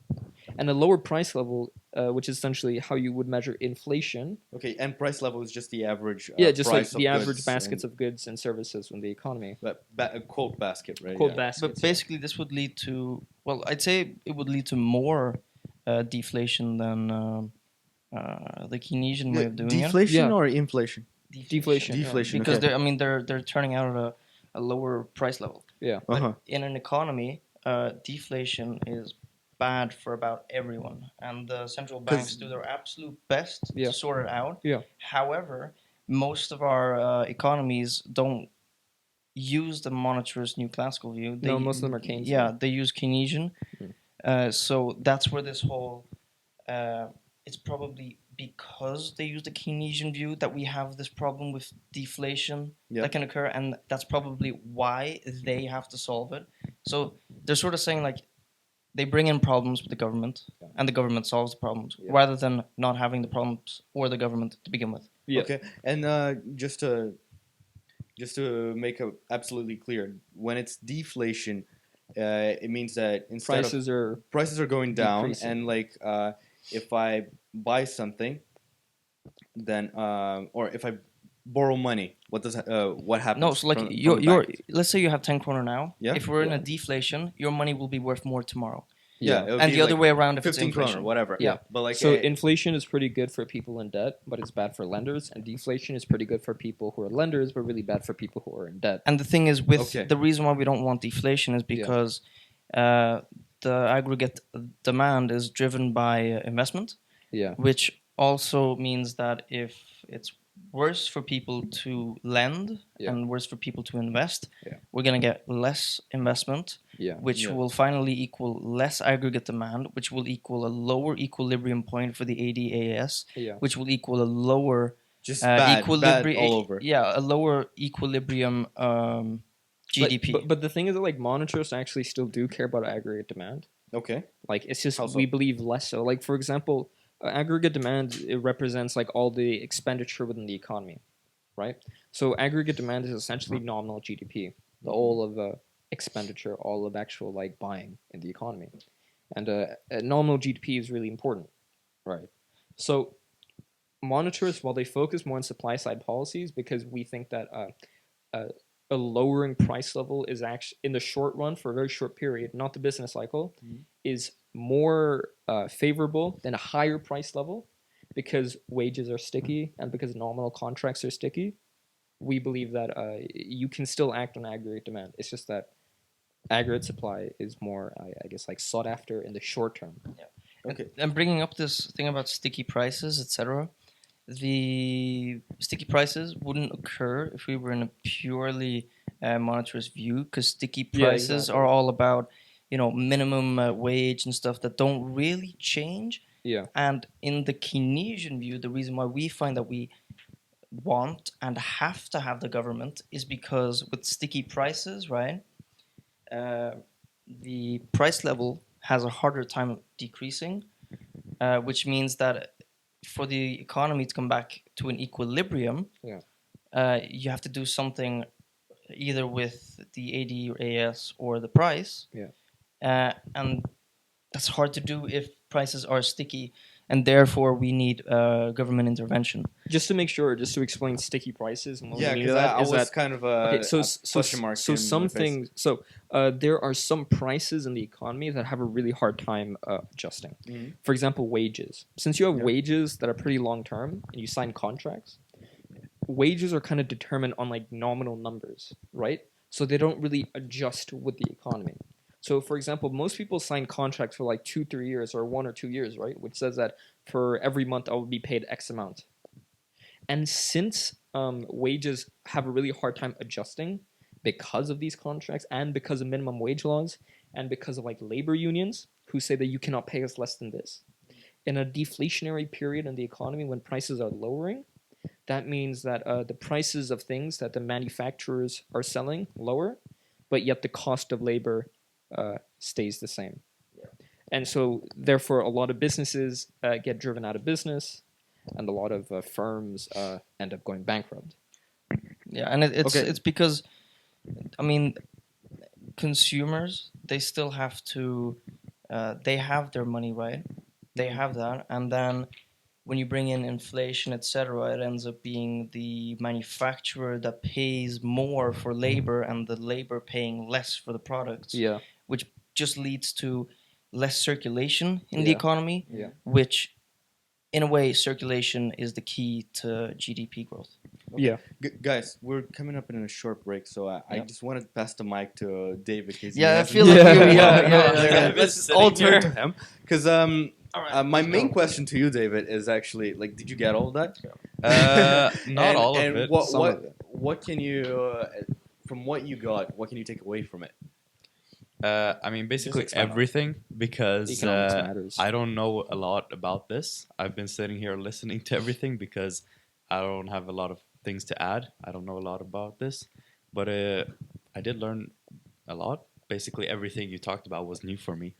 And a lower price level, which is essentially how you would measure inflation. Okay, and price level is just the average. Just price like the of average goods baskets and- of goods and services in the economy. quote basket, right? Quote yeah. baskets. But basically, this would lead to, well, I'd say it would lead to more deflation than the Keynesian way of doing Deflation Yeah. or inflation? it. Deflation. Deflation. Because okay. they're turning out at a lower price level. Yeah. But Uh-huh. in an economy, deflation is bad for about everyone, and the central banks do their absolute best Yeah. to sort it out. Yeah. However, most of our economies don't use the monetarist new classical view. No, most of them are Keynesian. Yeah, they use Keynesian. Mm. So that's where this whole it's probably because they use the Keynesian view that we have this problem with deflation Yeah. that can occur, and that's probably why they have to solve it. So they're sort of saying like they bring in problems with the government, and the government solves the problems Yeah. rather than not having the problems or the government to begin with. Yeah. Okay, and just to make it absolutely clear, when it's deflation, it means that instead of prices are going down, decreasing. and like if I buy something, then or if I borrow money, what happens? No, so like from the your bank? let's say you have 10 kroner now. Yeah. If we're in Yeah. a deflation, your money will be worth more tomorrow. Yeah, it would And be the other like way around if it's 15 kroner, inflation. whatever. Yeah. But like So inflation is pretty good for people in debt, but it's bad for lenders, and deflation is pretty good for people who are lenders, but really bad for people who are in debt. And the thing is, with Okay. the reason why we don't want deflation is because the aggregate demand is driven by investment, Yeah. which also means that if it's worse for people to lend Yeah. and worse for people to invest, Yeah. we're going to get less investment, Yeah. which Yeah. will finally equal less aggregate demand, which will equal a lower equilibrium point for the ADAS, Yeah. which will equal a lower just bad all over. Yeah, a lower equilibrium GDP. But the thing is that like monetarists actually still do care about aggregate demand. Okay. Like it's just How so? we believe less so. Like for example, aggregate demand, it represents like all the expenditure within the economy, right? So aggregate demand is essentially nominal GDP, the all of expenditure, all of actual like buying in the economy, and nominal GDP is really important, right? So monetarists, while they focus more on supply side policies, because we think that a lowering price level is actually in the short run for a very short period, not the business cycle, is more favorable than a higher price level because wages are sticky and because nominal contracts are sticky. We believe that you can still act on aggregate demand. It's just that aggregate supply is more, I guess, like sought after in the short term. Okay. And bringing up this thing about sticky prices, etc., the sticky prices wouldn't occur if we were in a purely monetarist view, because sticky prices exactly. are all about, minimum wage and stuff that don't really change. Yeah. And in the Keynesian view, the reason why we find that we want and have to have the government is because with sticky prices, right, the price level has a harder time decreasing, which means that for the economy to come back to an equilibrium, you have to do something either with the AD or AS or the price. And that's hard to do if prices are sticky, and therefore we need government intervention. Just to make sure, just to explain sticky prices and what Yeah, we mean because that I is was that kind of okay, so a question mark. so in some my face. things. So there are some prices in the economy that have a really hard time adjusting. Mhm. For example, wages. Since you have Yeah. wages that are pretty long term and you sign contracts, wages are kind of determined on like nominal numbers, right? So they don't really adjust with the economy. So, for example, most people sign contracts for like 2-3 years or 1 or 2 years, right? Which says that for every month I will be paid X amount. And since wages have a really hard time adjusting because of these contracts and because of minimum wage laws and because of like labor unions, who say that you cannot pay us less than this. In a deflationary period in the economy when prices are lowering, that means that the prices of things that the manufacturers are selling lower, but yet the cost of labor stays the same. And so, therefore, a lot of businesses get driven out of business, and a lot of firms end up going bankrupt. Yeah, and it's because, I mean, consumers, they still have to, they have their money, right? They have that, and then when you bring in inflation, etc., it ends up being the manufacturer that pays more for labor and the labor paying less for the products, Yeah. which just leads to less circulation in the Yeah. economy, Yeah. which, in a way, circulation is the key to GDP growth. Okay. Yeah. Guys, we're coming up in a short break, so I just wanted to pass the mic to David. Because Yeah, I feel like let's all turn to him. Because my main go. question to you, David, is actually like, did you get all of that? Not all of it. Some of it. What can you from what you got? What can you take away from it? I mean, basically expound on it. everything, because Economics matters. I don't know a lot about this. I've been sitting here listening to everything because I don't have a lot of things to add. I don't know a lot about this, but I did learn a lot. Basically, everything you talked about was new for me.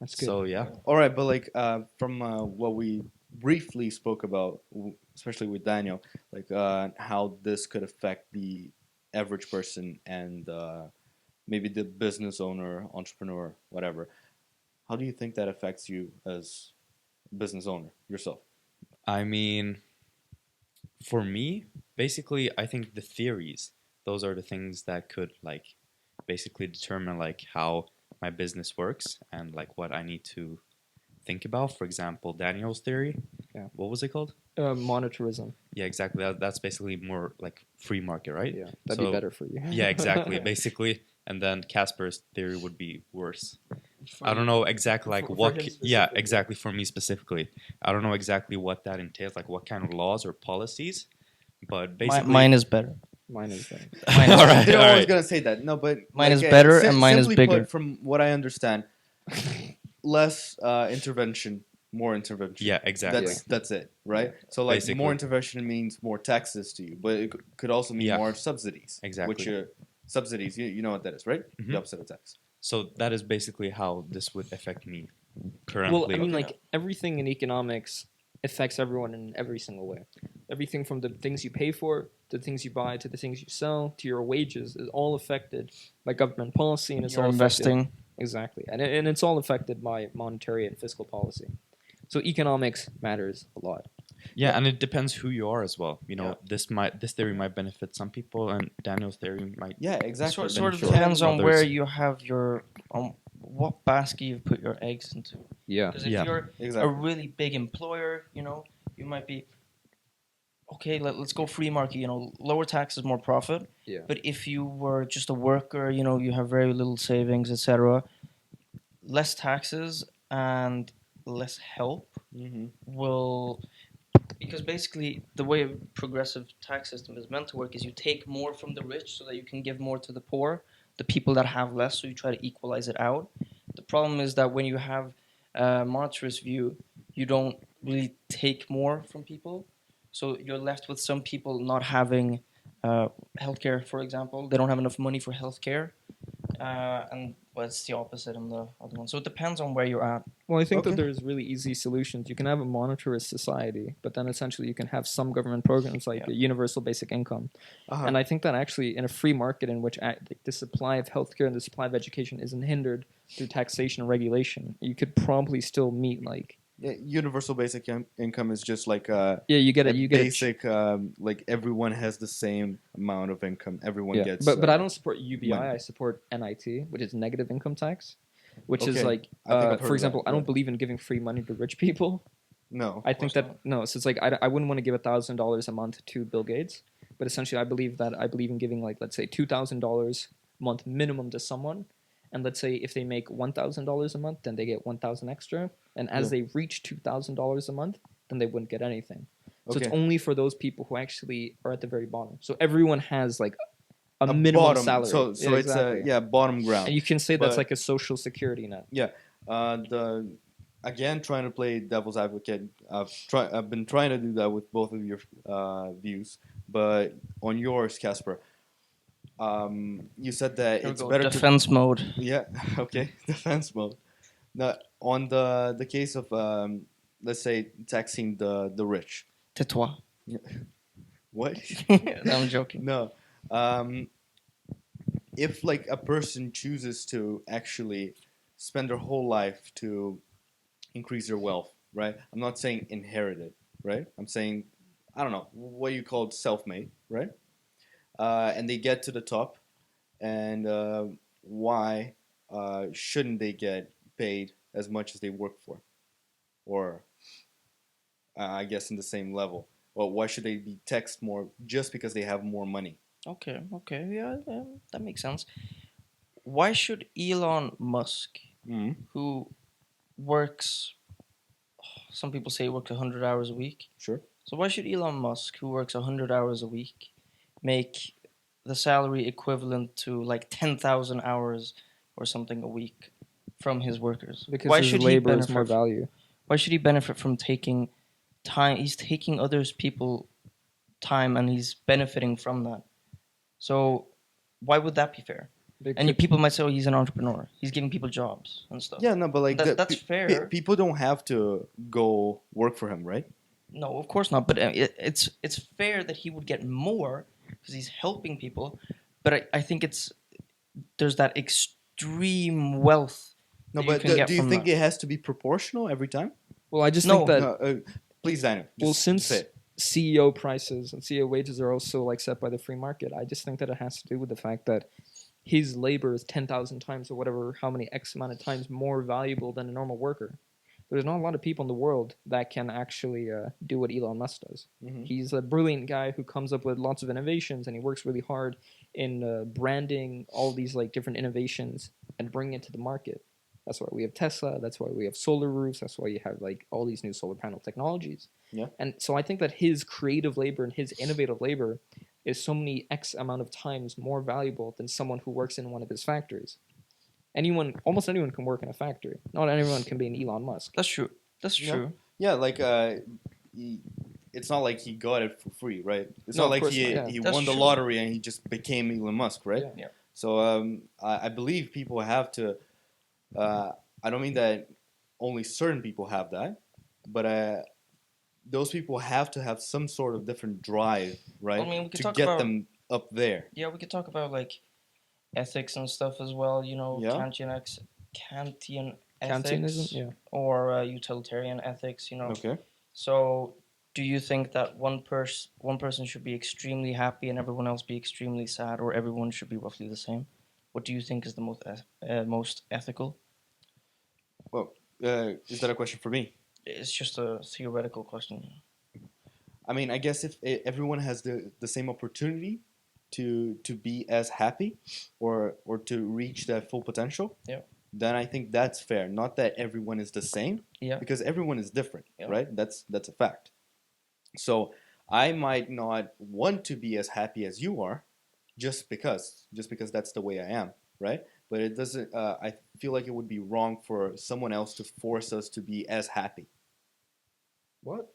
That's good. So yeah, All right, but like from what we briefly spoke about, especially with Daniel, like how this could affect the average person and maybe the business owner, entrepreneur, whatever. How do you think that affects you as a business owner yourself? I mean, for me, basically, I think the theories, those are the things that could like basically determine like how my business works and like what I need to think about. For example, Daniel's theory. Yeah. What was it called? Monetarism. Yeah, exactly. That's basically more like free market, right? Yeah, that'd be better for you. Yeah, exactly. Basically, and then Casper's theory would be worse. I don't know exactly like For what. him Yeah, specifically. exactly for me specifically. I don't know exactly what that entails, like what kind of laws or policies. But basically, Mine is better. Mine is better. Mine is all right, They're all always right. gonna say that. No, but Mine is better and mine is simply bigger. Put, from what I understand, less intervention, more intervention. Yeah, exactly. That's it, right? So like Basically. more intervention means more taxes to you, but it could also mean Yeah. more subsidies. Exactly. Which are subsidies. You know what that is, right? Mhm. The opposite of tax. So that is basically how this would affect me currently. Well, I mean, like everything in economics affects everyone in every single way. Everything from the things you pay for, to the things you buy, to the things you sell, to your wages is all affected by government policy, and it's You're all investing. affected, exactly, and it's all affected by monetary and fiscal policy. So economics matters a lot. Yeah, and it depends who you are as well. You know, Yeah. this theory might benefit some people, and Daniel's theory might. Yeah, exactly. Sort of Benefit depends on others. where you have your what basket you put your eggs into. Yeah. Because if Yeah. you're a Exactly. really big employer, you might be okay. Let's go free market. Lower taxes, more profit. Yeah. But if you were just a worker, you have very little savings, etc. Less taxes and less help Mm-hmm. will, because basically the way a progressive tax system is meant to work is you take more from the rich so that you can give more to the poor, the people that have less, so you try to equalize it out. The problem is that when you have a monetarist view, you don't really take more from people, so you're left with some people not having healthcare, for example. They don't have enough money for healthcare, and it's the opposite in the other one. So it depends on where you're at. Well, I think Okay. that there's really easy solutions. You can have a monetarist society, but then essentially you can have some government programs like a universal basic income. Uh-huh. And I think that actually in a free market in which the supply of healthcare and the supply of education isn't hindered through taxation and regulation, you could probably still meet like Yeah, universal basic income is just like you get a it you get a basic like everyone has the same amount of income. Everyone yeah. gets. But I don't support UBI. money. I support NIT, which is negative income tax, which is Okay. like I think I've heard for of example, that, I don't yeah. believe in giving free money to rich people. No. I think that no, so it's like I wouldn't want to give $1,000 a month to Bill Gates, but essentially I believe in giving like let's say $2,000 a month minimum to someone, and let's say if they make $1,000 a month, then they get 1,000 extra, and as they reach $2,000 a month, then they wouldn't get anything. So it's Okay. only for those people who actually are at the very bottom. So everyone has like a minimum bottom. salary. So Yeah, it's exactly. bottom ground. And you can say that's But- like a social security net. The again trying to play devil's advocate. I've been trying to do that with both of your views, but on yours, Casper, you said that Here we it's go. better Defense mode. to okay defense mode. Now, on the case of let's say taxing the rich. Tais-toi. What? I'm joking. No. If like a person chooses to actually spend their whole life to increase their wealth, right? I'm not saying inherited, right? I'm saying, I don't know, what you call it, self-made, right? And they get to the top, and why shouldn't they get paid as much as they work for? Or I guess in the same level. Well, why should they be taxed more just because they have more money? Okay, yeah, that makes sense. Why should Elon Musk, Mm-hmm. who works, some people say he works 100 hours a week. Sure. So why should Elon Musk, who works 100 hours a week, make the salary equivalent to like 10,000 hours or something a week from his workers? Because why his should labor he is more benefit? value. Why should he benefit from taking time? He's taking others people time and he's benefiting from that. So why would that be fair? And people might say, "Oh, he's an entrepreneur. He's giving people jobs and stuff." Yeah, no, but like that's fair. People don't have to go work for him, right? No, of course not. But it's fair that he would get more because he's helping people. But I think there's that extreme wealth. No, that but you can get do you from think that. it has to be proportional every time? Well, I just No. think that No, please, Daniel. well, just since say it. CEO prices and CEO wages are also like set by the free market, I just think that it has to do with the fact that his labor is 10,000 times or whatever, how many X amount of times more valuable than a normal worker. There's not a lot of people in the world that can actually do what Elon Musk does. Mhm. He's a brilliant guy who comes up with lots of innovations, and he works really hard in branding all these like different innovations and bringing it to the market. That's why we have Tesla. That's why we have solar roofs. That's why you have like all these new solar panel technologies. Yeah. And so I think that his creative labor and his innovative labor is so many X amount of times more valuable than someone who works in one of his factories. Almost anyone can work in a factory. Not anyone can be an Elon Musk. That's true. That's Yeah. true. Yeah, like it's not like he got it for free, right? It's No, not of like course he not, yeah. he That's won the true. lottery and he just became Elon Musk, right? Yeah. So I believe people have to. I don't mean that only certain people have that, but those people have to have some sort of different drive, right? I mean, we could to talk get about- them up there. Yeah, we could talk about like ethics and stuff as well. You know, Yeah. Kantian ethics, Kantianism, yeah. or utilitarian ethics. You know. Okay. So, do you think that one person should be extremely happy and everyone else be extremely sad, or everyone should be roughly the same? What do you think is the most ethical? Well, is that a question for me? It's just a theoretical question. I mean, I guess if everyone has the same opportunity to be as happy or to reach that full potential, Yeah. then I think that's fair. Not that everyone is the same, Yeah. because everyone is different, Yeah. right? That's a fact. So I might not want to be as happy as you are, just because that's the way I am, right? But it doesn't. I feel like it would be wrong for someone else to force us to be as happy. What?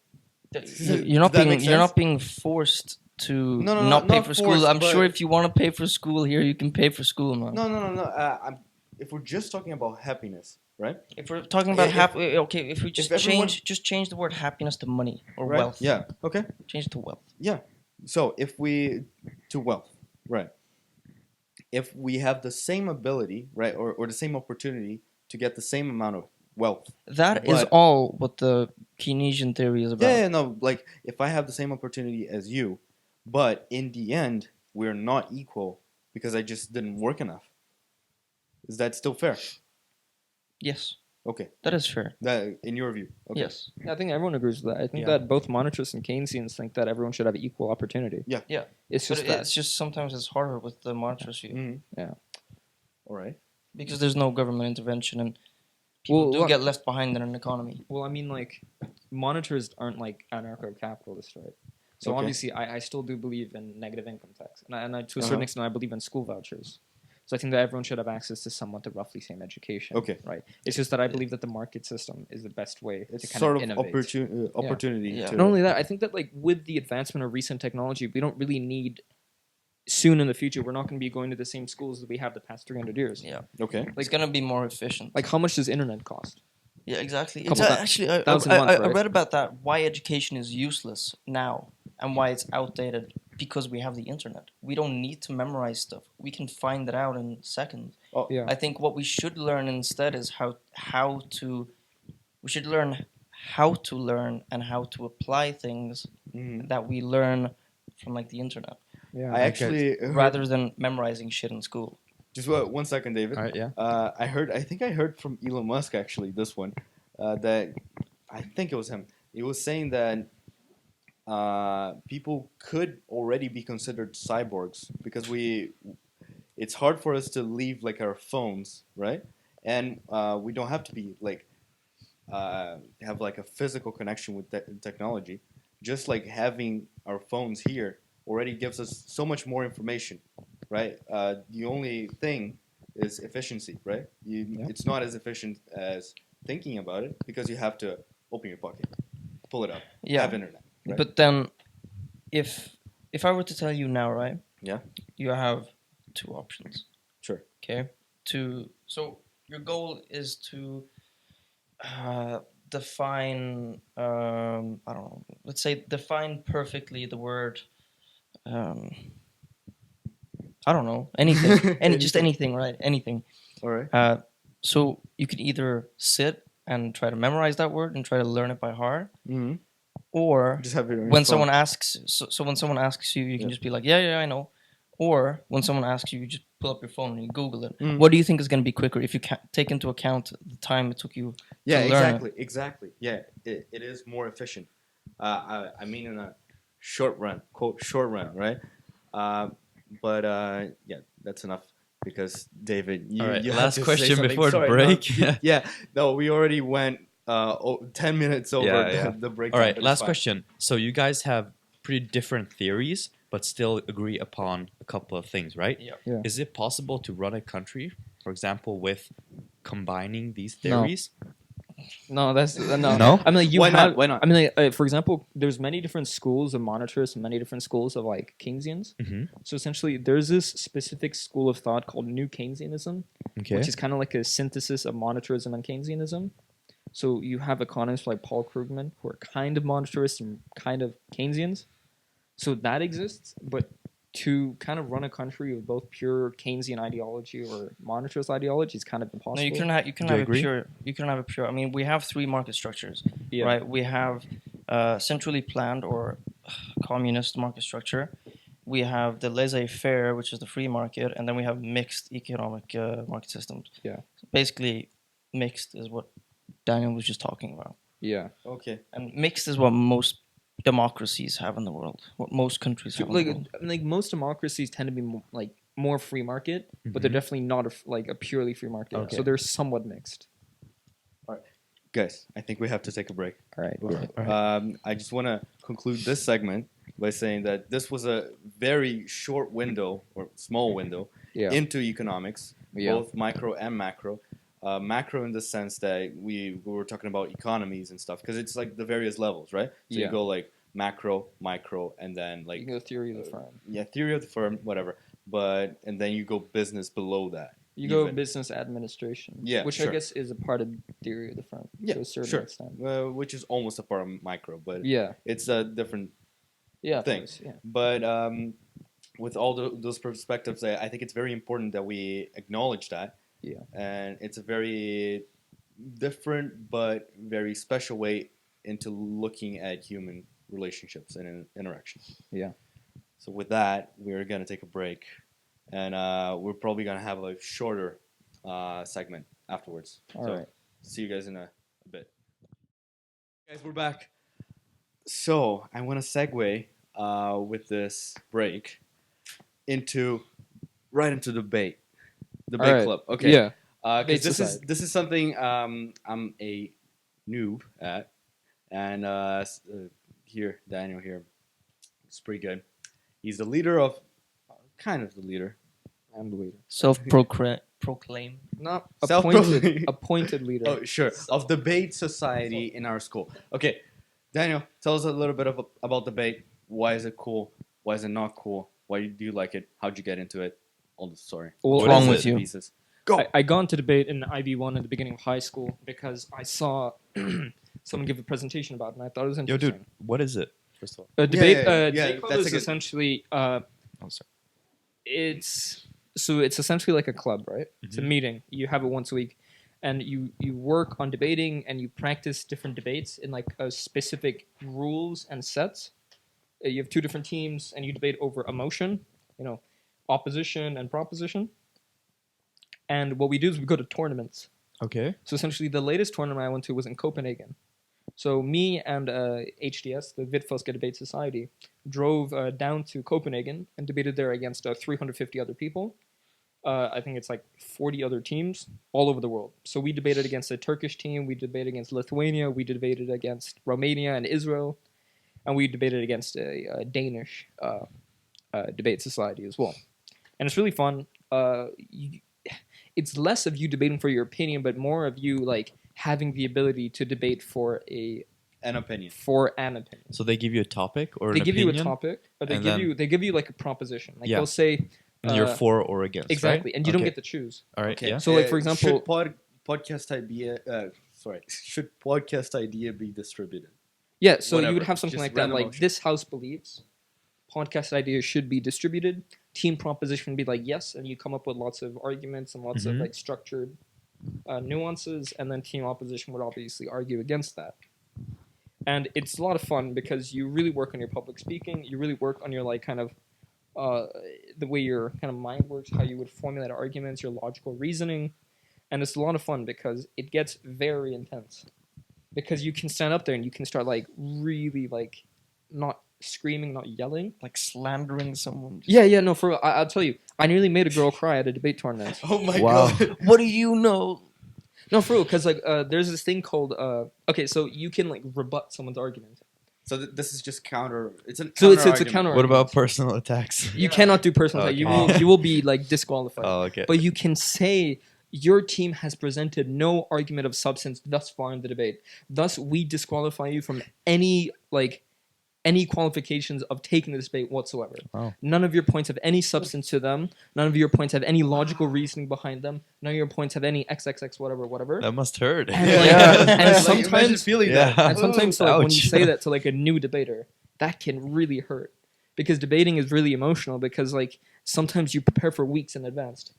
You're not Does that being make you're sense? not being forced to No, not pay not for school. forced, I'm sure but- if you want to pay for school here, you can pay for school, man. No. If we're just talking about happiness, right? If we're talking about If- okay, if we just everyone- change the word happiness to money or Right? wealth. Yeah. Okay. Change it to wealth. So if we to wealth, right? If we have the same ability, right, or the same opportunity to get the same amount of wealth. That is But- all what the Keynesian theory is about. Yeah, no, like if I have the same opportunity as you, but in the end we're not equal because I just didn't work enough. Is that still fair? Yes, Okay. that is fair. That in your view. Okay. Yes. I think everyone agrees with that. I think Yeah. that both monetarists and Keynesians think that everyone should have equal opportunity. Yeah. Yeah. It's But just that. it's just sometimes it's harder with the monetarist view Mm-hmm. Yeah. All right. because there's no government intervention and people do Well, get left behind in an economy. Well, I mean, like, monetarists aren't like anarcho-capitalists, right? So Okay. obviously, I still do believe in negative income tax, and I to a Uh-huh. certain extent, I believe in school vouchers. So I think that everyone should have access to somewhat the roughly same education. Okay. Right. It's just that I believe that the market system is the best way It's to kind sort of of innovate. opportunity. Yeah. To, Not only that, I think that like with the advancement of recent technology, we don't really need soon in the future. We're not going to be going to the same schools that we have the past 300 years. Yeah. Okay. It's gonna be more efficient. Like how much does internet cost? Yeah, exactly. Couple Actually, thousand a month, I right? read about that. Why education is useless now and why it's outdated because we have the internet. We don't need to memorize stuff. We can find it out in seconds. Oh, Yeah. I think what we should learn instead is how to. We should learn how to learn and how to apply things mhm. that we learn from like the internet Yeah. I actually heard, rather than memorizing shit in school. just 1 second, David. All right, yeah. I think I heard from Elon Musk actually this one, that I think it was him. He was saying that people could already be considered cyborgs because it's hard for us to leave like our phones, right? And we don't have to be like have like a physical connection with technology. Just like having our phones here already gives us so much more information, right? The only thing is efficiency, right? It's not as efficient as thinking about it because you have to open your pocket, pull it up, Yeah. have internet. Right? But then, if I were to tell you now, right? Yeah. You have two options. Sure. Okay. So your goal is to define. I don't know. Let's say define perfectly the word. I don't know anything. Just anything, right? Anything. All right. So you could either sit and try to memorize that word and try to learn it by heart, Mm-hmm. or Just have it on your when phone. someone asks, so when someone asks you, you can Yeah. just be like, yeah, I know. Or when someone asks you, you just pull up your phone and you Google it. Mm. What do you think is going to be quicker if you take into account the time it took you Yeah, to learn exactly. Yeah, it is more efficient. I mean, in a short run, quote, short run, right? But yeah, that's enough because David, you, All right, you last have to say question something. before the Sorry, break. no, yeah, no, we already went 10 minutes over Yeah. the break. All time, right, but it's last fine. question. So you guys have pretty different theories, but still agree upon a couple of things, right? Yeah. Yeah. Is it possible to run a country, for example, with combining these No. theories? No, that's no. No? I mean, like, you Why not? have. Why not? I mean, like, for example, there's many different schools of monetarists and many different schools of like Keynesians. Mm-hmm. So essentially, there's this specific school of thought called New Keynesianism, Okay. which is kind of like a synthesis of monetarism and Keynesianism. So you have economists like Paul Krugman who are kind of monetarists and kind of Keynesians. So that exists, but to kind of run a country with both pure Keynesian ideology or monetarist ideology is kind of impossible. No, you can have Do you agree? You can have a pure. I mean, we have three market structures, Yeah. right? We have centrally planned or communist market structure. We have the laissez-faire, which is the free market, and then we have mixed economic market systems. Yeah. Basically, mixed is what Daniel was just talking about, Yeah. Okay. and mixed is what most democracies have in the world. What most countries have in Like, the world. I mean, like most democracies tend to be like more free market, but they're Mhm. definitely not like a purely free market. Okay. So they're somewhat mixed. Guys, I think we have to take a break. All right. All right. I just want to conclude this segment by saying that this was a very short window or small window Yeah. into economics, Yeah. both micro and macro. Macro in the sense that we were talking about economies and stuff because it's like the various levels, right? So Yeah. you go like macro, micro, and then Like like the theory of the firm. yeah, theory of the firm, whatever. But and then you go business below that. You go even. business administration. Yeah, Which sure. I guess is a part of theory of the firm Yeah, to a certain sure. extent. Which is almost a part of micro, but Yeah. it's a different Yeah. of thing. course, Yeah. But with all those perspectives, I think it's very important that we acknowledge that. Yeah. And it's a very different but very special way into looking at human relationships and interactions. Yeah. So with that, we're going to take a break. And we're probably going to have a shorter segment afterwards. All so right. see you guys in a bit. Guys, we're back. So I want to segue with this break right into debate. Debate All right. club. Okay. Yeah. 'Cause Debate this is something I'm a noob at, and here Daniel here It's pretty good. He's the leader of, kind of the leader. I'm the leader. Self-proclaim. Not Self-proclaimed. appointed leader. Oh, sure. Of debate society in our school. Okay, Daniel, tell us a little bit about debate. Why is it cool? Why is it not cool? Why do you like it? How'd you get into it? All the story. Well, What's wrong with you? Pieces. Go. I got into debate in IB1 at the beginning of high school because I saw someone give a presentation about it, and I thought it was Yo, interesting. dude, what is it? First of all. Debate. yeah, Debate club that's is a good- essentially. Oh, sorry. It's essentially like a club, right? It's a meeting. You have it once a week, and you work on debating and you practice different debates in like a specific rules and sets. You have two different teams, and you debate over a motion, opposition and proposition. And what we do is we go to tournaments. Okay. So essentially, the latest tournament I went to was in Copenhagen. So me and HDS, the Hvitfeldtske Debate Society, drove down to Copenhagen and debated there against 350 other people. I think it's like 40 other teams all over the world. So we debated against a Turkish team, we debated against Lithuania, we debated against Romania and Israel, and we debated against a Danish debate society as well. And it's really fun. It's less of you debating for your opinion, but more of you like having the ability to debate for An opinion. So they give you a topic or They an give opinion, you a topic, or and then- they give you like a proposition. Like Yeah. they'll say and you're for or against, exactly, right? and you don't Okay. get to choose. All right, Okay. yeah. So, like, for example- should podcast idea. Should podcast idea be distributed? Yeah, so you Whatever, would have something just like that, random like motion. this house believes podcast ideas should be distributed. Team proposition would be like yes, and you come up with lots of arguments and lots of Mhm. like structured nuances, and then team opposition would obviously argue against that. And it's a lot of fun because you really work on your public speaking. You really work on your like kind of the way your kind of mind works, how you would formulate arguments, your logical reasoning, and it's a lot of fun because it gets very intense. Because you can stand up there and you can start like really like not screaming, not yelling. Like slandering someone. Yeah, no, for real. I'll tell you, I nearly made a girl cry at a debate tournament. Oh my Wow. god. What do you know? No, for real, because like there's this thing called okay, so you can like rebut someone's argument. So this is just counter. It's a So it's a counter-argument. counter. What about personal attacks? You cannot do personal attack. Okay. You will be like disqualified. Oh, okay. But you can say your team has presented no argument of substance thus far in the debate. Thus, we disqualify you from any qualifications of taking this debate whatsoever. Wow. None of your points have any substance to them. None of your points have any logical reasoning behind them. None of your points have any XXX whatever. That must hurt. And, Yeah. like, Yeah. and Like, imagine sometimes feeling Yeah. that. and sometimes like, when you Ouch. say that to like a new debater, that can really hurt. Because debating is really emotional because like sometimes you prepare for weeks in advance.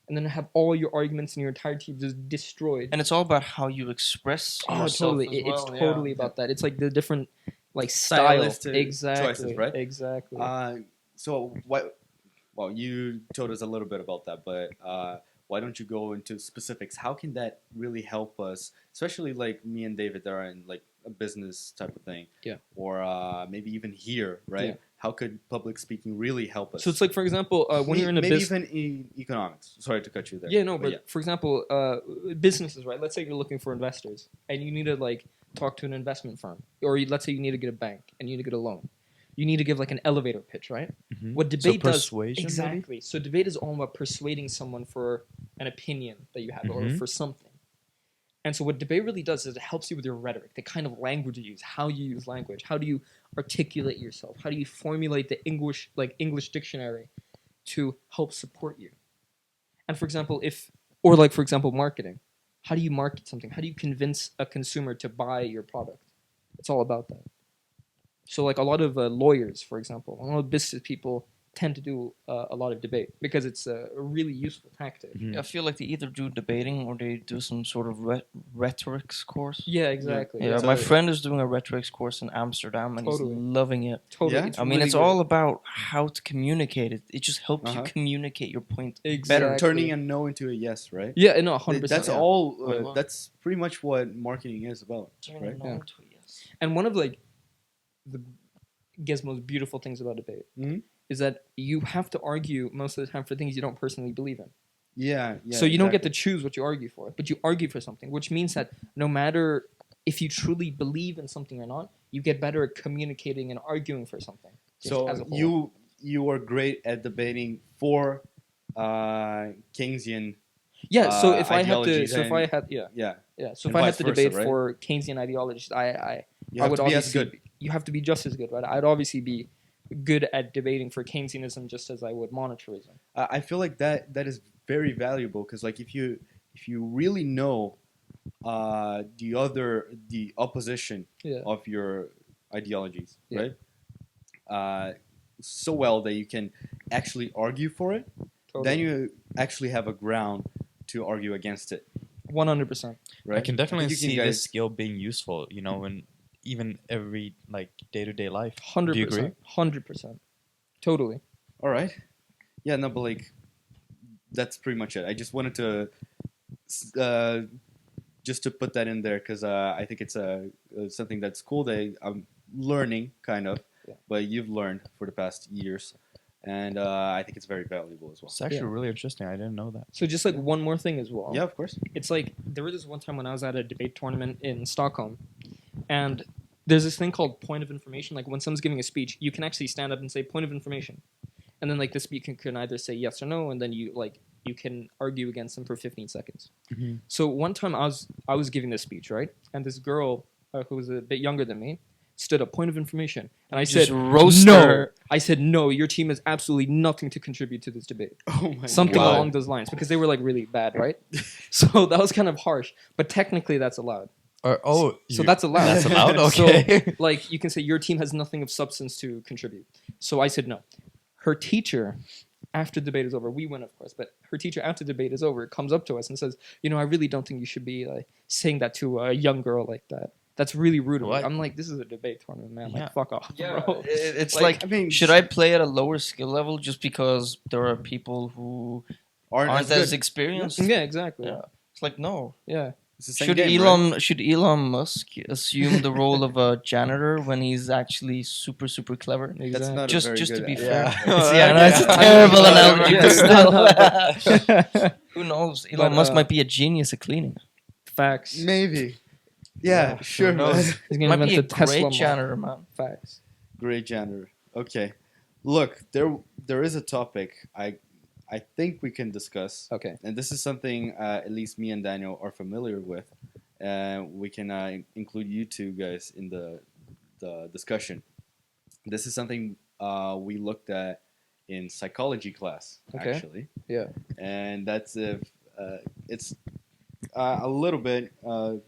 And then have all your arguments and your entire team just destroyed. And it's all about how you express Oh, yourself totally. as It's well, totally about that. It's like the different like Stylistic exactly choices, right? Exactly. So what? Well, you told us a little bit about that, but why don't you go into specifics? How can that really help us, especially like me and David that are in like a business type of thing, Yeah. or maybe even here, right? Yeah. How could public speaking really help us? So it's like, for example, when you're in a maybe business. even in economics. Sorry to cut you there. Yeah, no, but for example, businesses, right? Let's say you're looking for investors and you need to like talk to an investment firm, or let's say you need to get a bank and you need to get a loan. You need to give like an elevator pitch, right? Mhm. What debate does persuasion, maybe? exactly. So debate is all about persuading someone for an opinion that you have or Mhm. for something. And so what debate really does is it helps you with your rhetoric, the kind of language you use, how you use language, how do you articulate yourself, how do you formulate the English dictionary to help support you. And for example, for example, marketing. How do you market something? How do you convince a consumer to buy your product? It's all about that. So like a lot of lawyers, for example, a lot of business people tend to do a lot of debate because it's a really useful tactic. Mhm. I feel like they either do debating or they do some sort of rhetorics course. Yeah, exactly. Yeah, So- my friend is doing a rhetorics course in Amsterdam and Totally. he's loving it. Totally. Yeah? It's I mean, really it's good. all about how to communicate it. It just helps Uh-huh. you communicate your point Exactly. better. turning a no into a yes, right? Yeah, no, 100%. That's yeah. all. Wait, what? That's pretty much what marketing is about, Turn right? it Yeah. on to a yes. And one of like the most beautiful things about debate Mhm. is that you have to argue most of the time for things you don't personally believe in. Yeah. So you don't get to choose what you argue for, but you argue for something, which means that no matter if you truly believe in something or not, you get better at communicating and arguing for something. So as a whole. you are great at debating for Keynesian. Yeah. So if I had to, ideologies so if I and- had, yeah, Yeah, yeah. So and if I had vice to versa, debate right? for Keynesian ideologies, You I have would to be as obviously good. you have to be just as good, right? I'd obviously be good at debating for Keynesianism just as I would monetarism. I feel like that is very valuable because like if you really know the opposition Yeah. of your ideologies, Yeah. right? So well that you can actually argue for it, then you actually have a ground to argue against it, 100%. right? I can definitely think you see guys- this skill being useful, in even every like day-to-day life. Do you agree? 100%. Totally. All right. Yeah, no, but like that's pretty much it. I just wanted to just to put that in there because I think it's something that's cool that I'm learning kind of, Yeah. but you've learned for the past years, and I think it's very valuable as well. It's actually Yeah. really interesting. I didn't know that. So just like one more thing as well. Yeah, of course. It's like there was this one time when I was at a debate tournament in Stockholm, and there's this thing called point of information. Like when someone's giving a speech, you can actually stand up and say point of information, and then like the speaker can either say yes or no, and then you can argue against them for 15 seconds. Mm-hmm. So one time I was giving this speech, right, and this girl who was a bit younger than me stood up point of information, and I Just said roast no. her. I said no. Your team has absolutely nothing to contribute to this debate. Oh my Something Wow. along those lines because they were like really bad, right? So that was kind of harsh, but technically that's allowed. So that's allowed. That's allowed. So, Okay. like you can say your team has nothing of substance to contribute. So I said no. Her teacher, after debate is over, we win of course, but her teacher after debate is over comes up to us and says, I really don't think you should be saying that to a young girl like that. That's really rude of her. What? I'm like, this is a debate tournament, man. Yeah. Like, fuck off, bro. It's Like, like, I mean, should I play at a lower skill level just because there are people who aren't aren't as as good. experienced? Yeah, exactly. Yeah. It's like, no. Yeah. It's the same Should game, Elon Musk assume the role of a janitor when he's actually super super clever? Exactly. That's not a Just very to good be idea. fair. Yeah. Yeah, no, it's a I terrible mean, analogy, yeah. but still. Who knows? Elon But, Musk might be a genius at cleaning. Facts. Maybe. Yeah, who sure. knows? Man. He's gonna Might be a invent the Tesla great model. janitor, man. Facts. Great janitor. Okay. Look, there is a topic I think we can discuss, Okay. and this is something at least me and Daniel are familiar with. We can include you two guys in the discussion. This is something we looked at in psychology class, Okay. actually, Yeah. and that's if it's a little bit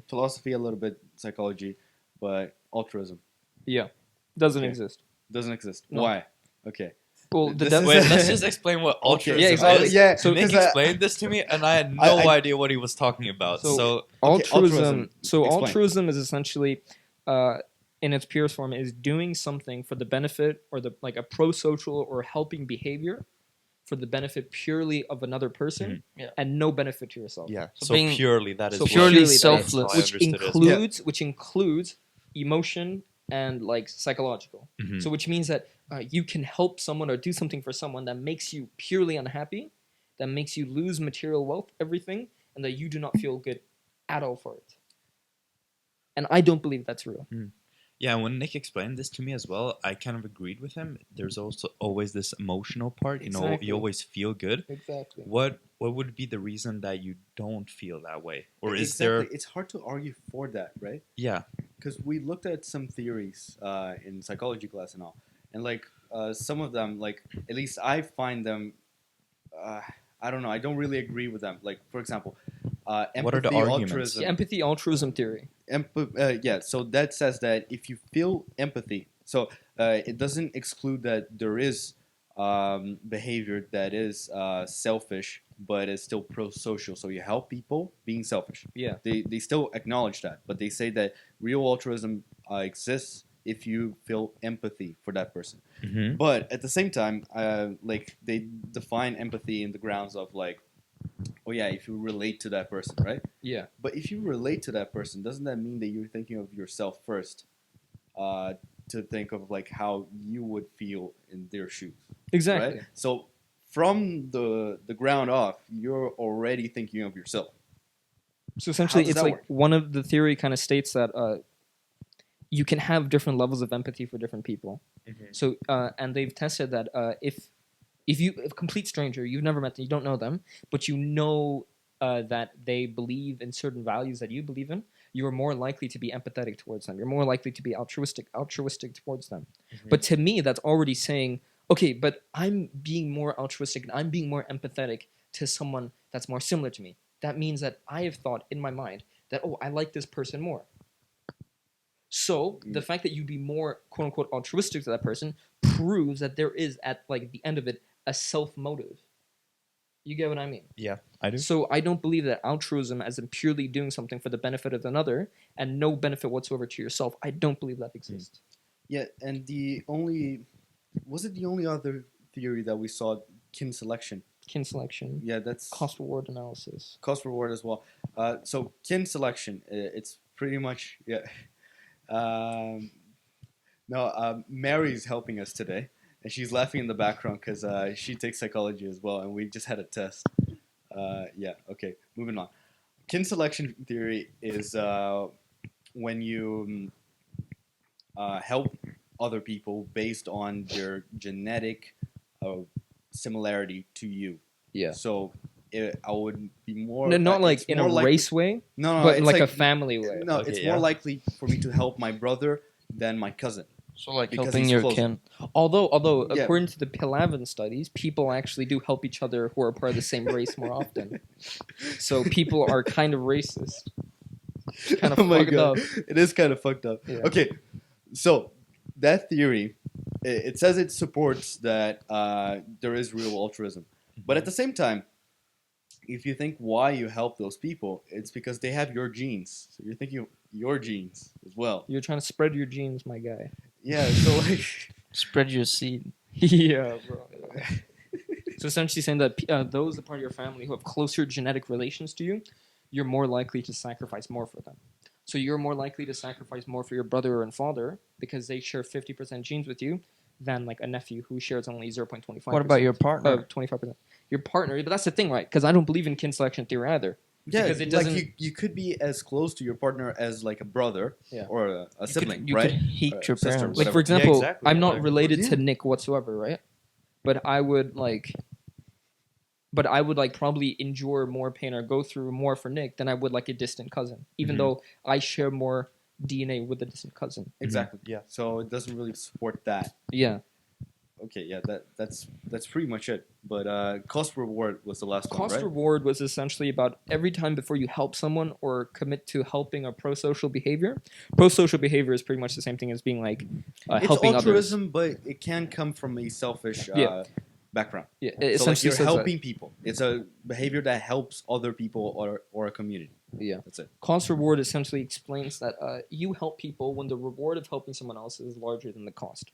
philosophy, a little bit psychology, but altruism Yeah. Doesn't Okay. exist. doesn't exist. No. Why? Okay. Well, the This devil. is- Wait, let's just explain what altruism Yeah, exactly. is. Yeah, So Nick because, explained this to me, and I had no I- idea what he was talking about. So- So, Okay, altruism. So Explain. altruism is essentially, in its purest form, is doing something for the benefit or like a pro-social or helping behavior, for the benefit purely of another person, Mhm. Yeah. and no benefit to yourself. yeah. So So, being- purely that is So what- purely purely that is selfless. how I which understood it. includes emotion and like psychological. Mhm. So which means that you can help someone or do something for someone that makes you purely unhappy, that makes you lose material wealth, everything, and that you do not feel good at all for it. And I don't believe that's real. Yeah, when Nick explained this to me as well, I kind of agreed with him. There's also always this emotional part. Exactly. You always feel good. Exactly. What would be the reason that you don't feel that way? Or is exactly. there? It's hard to argue for that, right? Yeah. Because we looked at some theories in psychology class and all, and like some of them, like at least I find them, I don't know, I don't really agree with them. Like for example, empathy, What are the arguments? altruism. Yeah, empathy altruism theory. Yeah, so that says that if you feel empathy, so it doesn't exclude that there is behavior that is selfish, but is still pro-social. So you help people being selfish. Yeah. They still acknowledge that, but they say that real altruism exists if you feel empathy for that person. Mm-hmm. But at the same time, like they define empathy in the grounds of like, oh yeah, if you relate to that person, right? Yeah. But if you relate to that person, doesn't that mean that you're thinking of yourself first, to think of like how you would feel in their shoes, Exactly. right? So from the ground off, you're already thinking of yourself. So essentially, How does it's that like work? one of the theory kind of states that you can have different levels of empathy for different people. Mm-hmm. So and they've tested that if a complete stranger, you've never met them, you don't know them, but you know that they believe in certain values that you believe in, you are more likely to be empathetic towards them. You're more likely to be altruistic towards them. Mm-hmm. But to me, that's already saying, okay, but I'm being more altruistic and I'm being more empathetic to someone that's more similar to me. That means that I have thought in my mind that, oh, I like this person more. So the fact that you'd be more quote unquote altruistic to that person proves that there is at like the end of it a self motive. You get what I mean? Yeah, I do. So I don't believe that altruism as in purely doing something for the benefit of another and no benefit whatsoever to yourself, I don't believe that exists. Yeah, and the only other theory that we saw, kin selection. Kin selection. Yeah, that's Cost reward analysis. Cost reward as well. So kin selection, it's pretty much Mary's helping us today, and she's laughing in the background because she takes psychology as well, and we just had a test. Okay, moving on. Kin selection theory is when you help other people based on their genetic similarity to you. Yeah. So I would be more... No, not like in a race way, but in like a family way. No, Okay, it's more likely for me to help my brother than my cousin. So like Because helping he's your closer. kin. Although Yeah. according to the Pilavin studies, people actually do help each other who are part of the same race more often. So people are kind of racist. Kind of fucked up. It is kind of fucked up. Yeah. Okay, so that theory, it says it supports that there is real altruism. But at the same time, if you think why you help those people, it's because they have your genes. So you're thinking of your genes as well. You're trying to spread your genes, my guy. Yeah, so like... Spread your seed. Yeah, bro. So essentially saying that those that part of your family who have closer genetic relations to you, you're more likely to sacrifice more for them. So you're more likely to sacrifice more for your brother and father because they share 50% genes with you than like a nephew who shares only 0.25%. What about your partner? 25%. Your partner, but that's the thing, right? Because I don't believe in kin selection theory either. Yeah, Because it like doesn't- you could be as close to your partner as like a brother Yeah. or a sibling, you right? could hate your sister, parents. Like whatever. for example, exactly. I'm not Like, related to yeah. Nick whatsoever, right? But I would like probably endure more pain or go through more for Nick than I would like a distant cousin, even Mhm. though I share more DNA with a distant cousin. Exactly. Yeah. So it doesn't really support that. Yeah. Okay, yeah, that's pretty much it. But cost reward was the last one, Cost right? reward was essentially about every time before you help someone or commit to helping a pro-social behavior. Pro-social behavior is pretty much the same thing as being like It's helping others. altruism, but it can come from a selfish Yeah. background. Yeah, it So like essentially you're says that. helping people. It's a behavior that helps other people or a community. Yeah. That's it. Cost reward essentially explains that you help people when the reward of helping someone else is larger than the cost.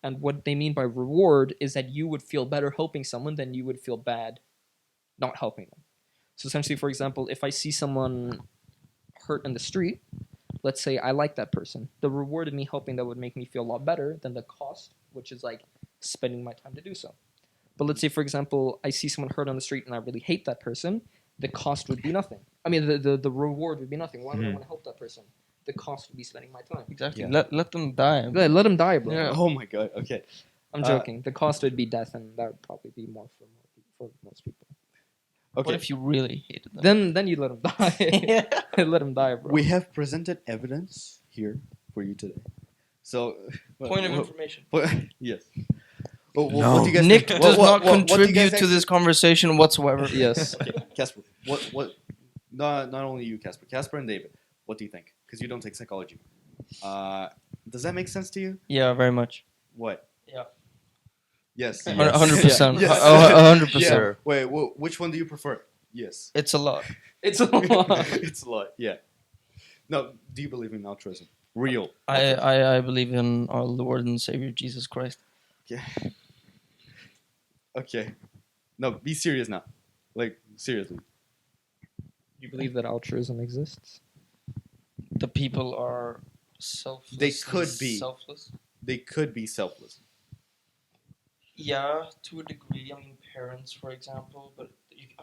And what they mean by reward is that you would feel better helping someone than you would feel bad not helping them. So essentially, for example, if I see someone hurt in the street, let's say I like that person, the reward of me helping that would make me feel a lot better than the cost, which is like spending my time to do so. But let's say, for example, I see someone hurt on the street and I really hate that person, the cost would be nothing. I mean, the reward would be nothing. Why would I want to help that person? The cost would be spending my time. Exactly. Yeah. Let them die. Let him die, bro. Yeah. Oh my god. Okay. I'm joking. The cost would be death, and that would probably be more for most people. Okay. What if you really hated them? Then you let him die. Let him die, bro. We have presented evidence here for you today. So Point of information. Yes. What No. do you guys Nick think? does not what do you contribute guys to actually- this conversation whatsoever. Yes. Okay, Kasper. What? Not only you, Kasper and David. What do you think? Because you don't take psychology. Does that make sense to you? Yeah, very much. What? Yeah. Yes. 100%. Yes. 100%. Yeah. Wait. Which one do you prefer? Yes. It's a lot. It's a lot. It's a lot. Yeah. No. Do you believe in altruism? Real. I believe in our Lord and Savior Jesus Christ. Yeah. Okay. No. Be serious now. Like seriously. You believe that altruism exists? The people are selfless. They could be. selfless. They could be selfless. Yeah, to a degree. I mean, parents, for example. But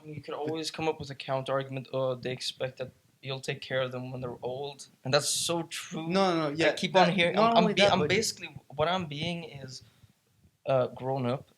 you could always come up with a counter argument. Oh, they expect that you'll take care of them when they're old, and that's so true. No, yeah. I keep on hearing. Not only that, I'm but basically what I'm being is grown up,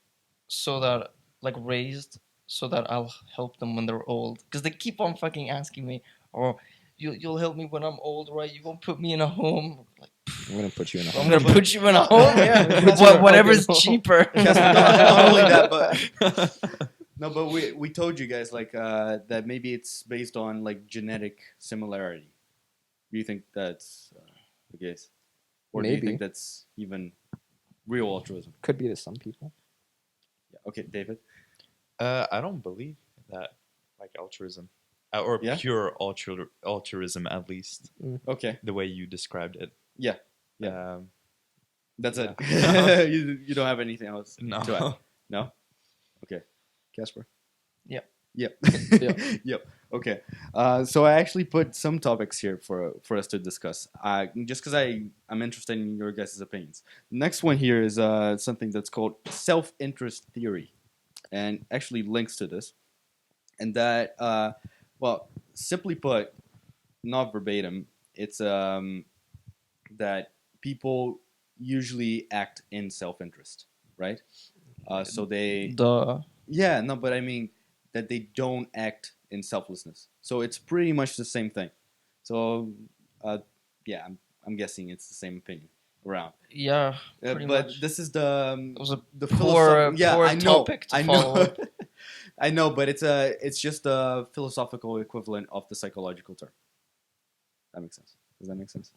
so that like raised, so that I'll help them when they're old. Because they keep on fucking asking me, "Oh, you'll help me when I'm old, right? You won't put me in a home." Like, I'm gonna put you in a I'm home. gonna put you in a home, yeah. Casper, Whatever's okay, no. cheaper. Casper, not only that, but no, but we told you guys like that maybe it's based on like genetic similarity. Do you think that's the case, or do you Maybe. think that's even real altruism? Could be to some people. Yeah. Okay, David. I don't believe that, like altruism, or Yeah? pure altruism, at least Okay, the way you described it. Yeah. Yeah. Um, that's Yeah. it. you don't have anything else no. to add? No. Okay, Casper. Yep. Yep. Yep. Yep. Okay. So I actually put some topics here for us to discuss. Just because I'm interested in your guys' opinions. Next one here is something that's called self-interest theory, and actually links to this, and that well, simply put, not verbatim, it's that people usually act in self-interest, right? So they Duh. yeah, no, but I mean that they don't act in selflessness. So it's pretty much the same thing. So, yeah, I'm guessing it's the same opinion around. Yeah, pretty But much. this is the It was a the poor, yeah, poor I know, topic to I know, follow. I know, but it's just a philosophical equivalent of the psychological term. That makes sense. Does that make sense?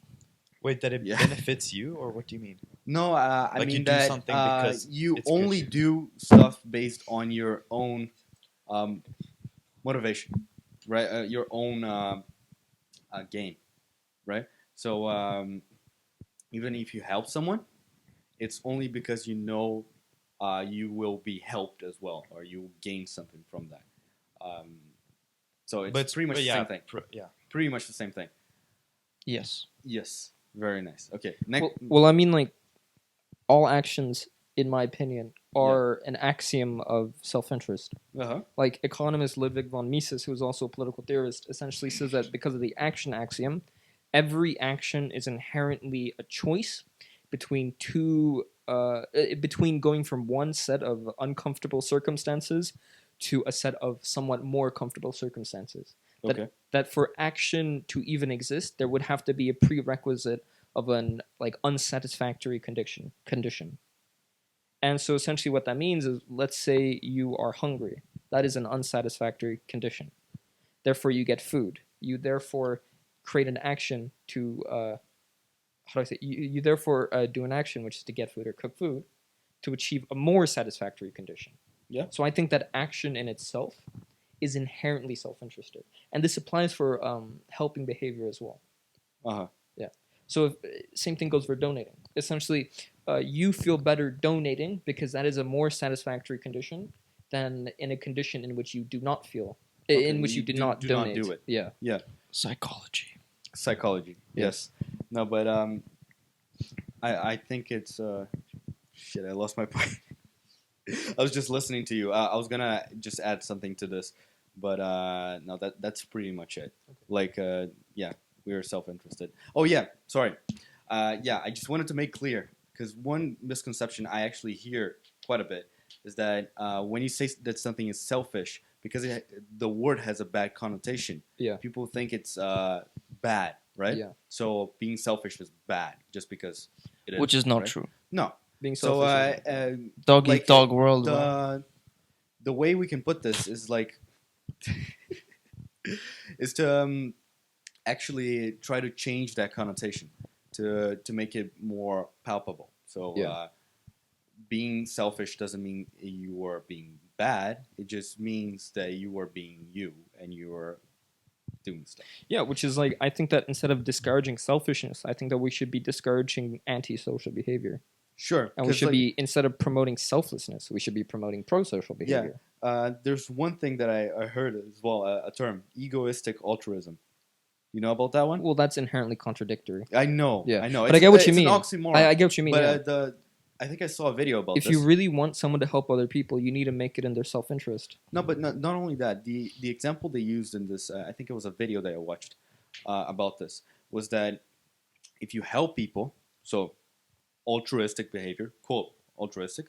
Wait, that it Yeah. benefits you, or what do you mean? No, I Like you mean do that something because you it's good. only do stuff based on your own motivation, right? Your own gain, right? So even if you help someone, it's only because you know you will be helped as well, or you will gain something from that. So it's pretty much the same thing. Yeah. Pretty much the same thing. Yes. Yes. Very nice. Okay. Next. Well, I mean, like, all actions, in my opinion, are an axiom of self-interest. Uh-huh. Like, economist Ludwig von Mises, who is also a political theorist, essentially says that because of the action axiom, every action is inherently a choice between between going from one set of uncomfortable circumstances to a set of somewhat more comfortable circumstances. Okay. That for action to even exist, there would have to be a prerequisite of an like unsatisfactory condition. And so essentially what that means is, let's say you are hungry. That is an unsatisfactory condition. Therefore you get food. You therefore create an action to how do I say? You therefore do an action, which is to get food or cook food, to achieve a more satisfactory condition. Yeah. So I think that action in itself is inherently self-interested, and this applies for helping behavior as well. Uh-huh. Yeah. So same thing goes for donating. Essentially, you feel better donating because that is a more satisfactory condition than in a condition in which you do not feel, in which you do not donate. do it. Yeah. Yeah. Psychology. Psychology. Yes. No, but I think it's shit. I lost my point. I was just listening to you. I was gonna just add something to this, but no, that's pretty much it. Okay. Like, yeah, we are self-interested. Oh yeah, sorry. Yeah, I just wanted to make clear because one misconception I actually hear quite a bit is that when you say that something is selfish, because the word has a bad connotation. Yeah. People think it's bad, right? Yeah. So being selfish is bad just because it is. Which is not right? true. No. Being So selfish. Dog like, eat dog world. Bro. the way we can put this is like is to actually try to change that connotation to make it more palpable. So being selfish doesn't mean you are being bad. It just means that you are being you and you are doing stuff. Yeah, which is like, I think that instead of discouraging selfishness, I think that we should be discouraging antisocial behavior. Sure. And we should be, instead of promoting selflessness, we should be promoting pro-social behavior. Yeah. There's one thing that I heard as well, a term, egoistic altruism. You know about that one? Well, that's inherently contradictory. I know. Yeah. I know. But I get what you it's mean. An oxymoron. I get what you mean. But I think I saw a video about this. If you really want someone to help other people, you need to make it in their self-interest. No, but not only that. The example they used in this, I think it was a video that I watched, about this was that if you help people, so altruistic behavior, quote altruistic,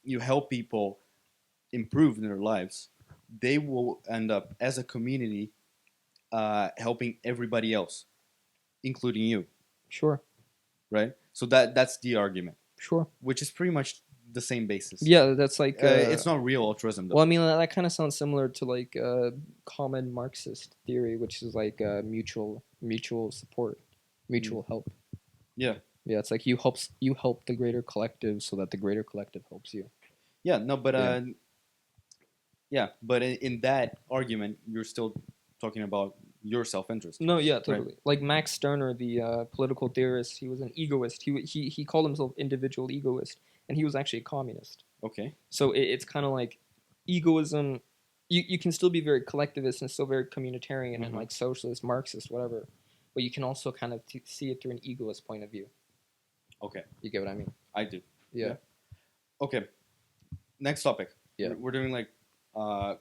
you help people improve in their lives, they will end up as a community helping everybody else, including you, Sure. right? So that's the argument, Sure. which is pretty much the same basis. Yeah, that's like it's not real altruism, though. well, I mean that kind of sounds similar to like common Marxist theory, which is like mutual support, mutual help. Yeah. Yeah, it's like you help the greater collective so that the greater collective helps you. Yeah, no, but but in that argument, you're still talking about your self-interest. No, yeah, totally. Like Max Stirner, the political theorist, he was an egoist. He called himself individual egoist, and he was actually a communist. Okay. So it's kind of like egoism. You can still be very collectivist and still very communitarian and like socialist, Marxist, whatever. But you can also kind of see it through an egoist point of view. Okay. You get what I mean? I do. Yeah. Okay. Next topic. Yeah. We're doing like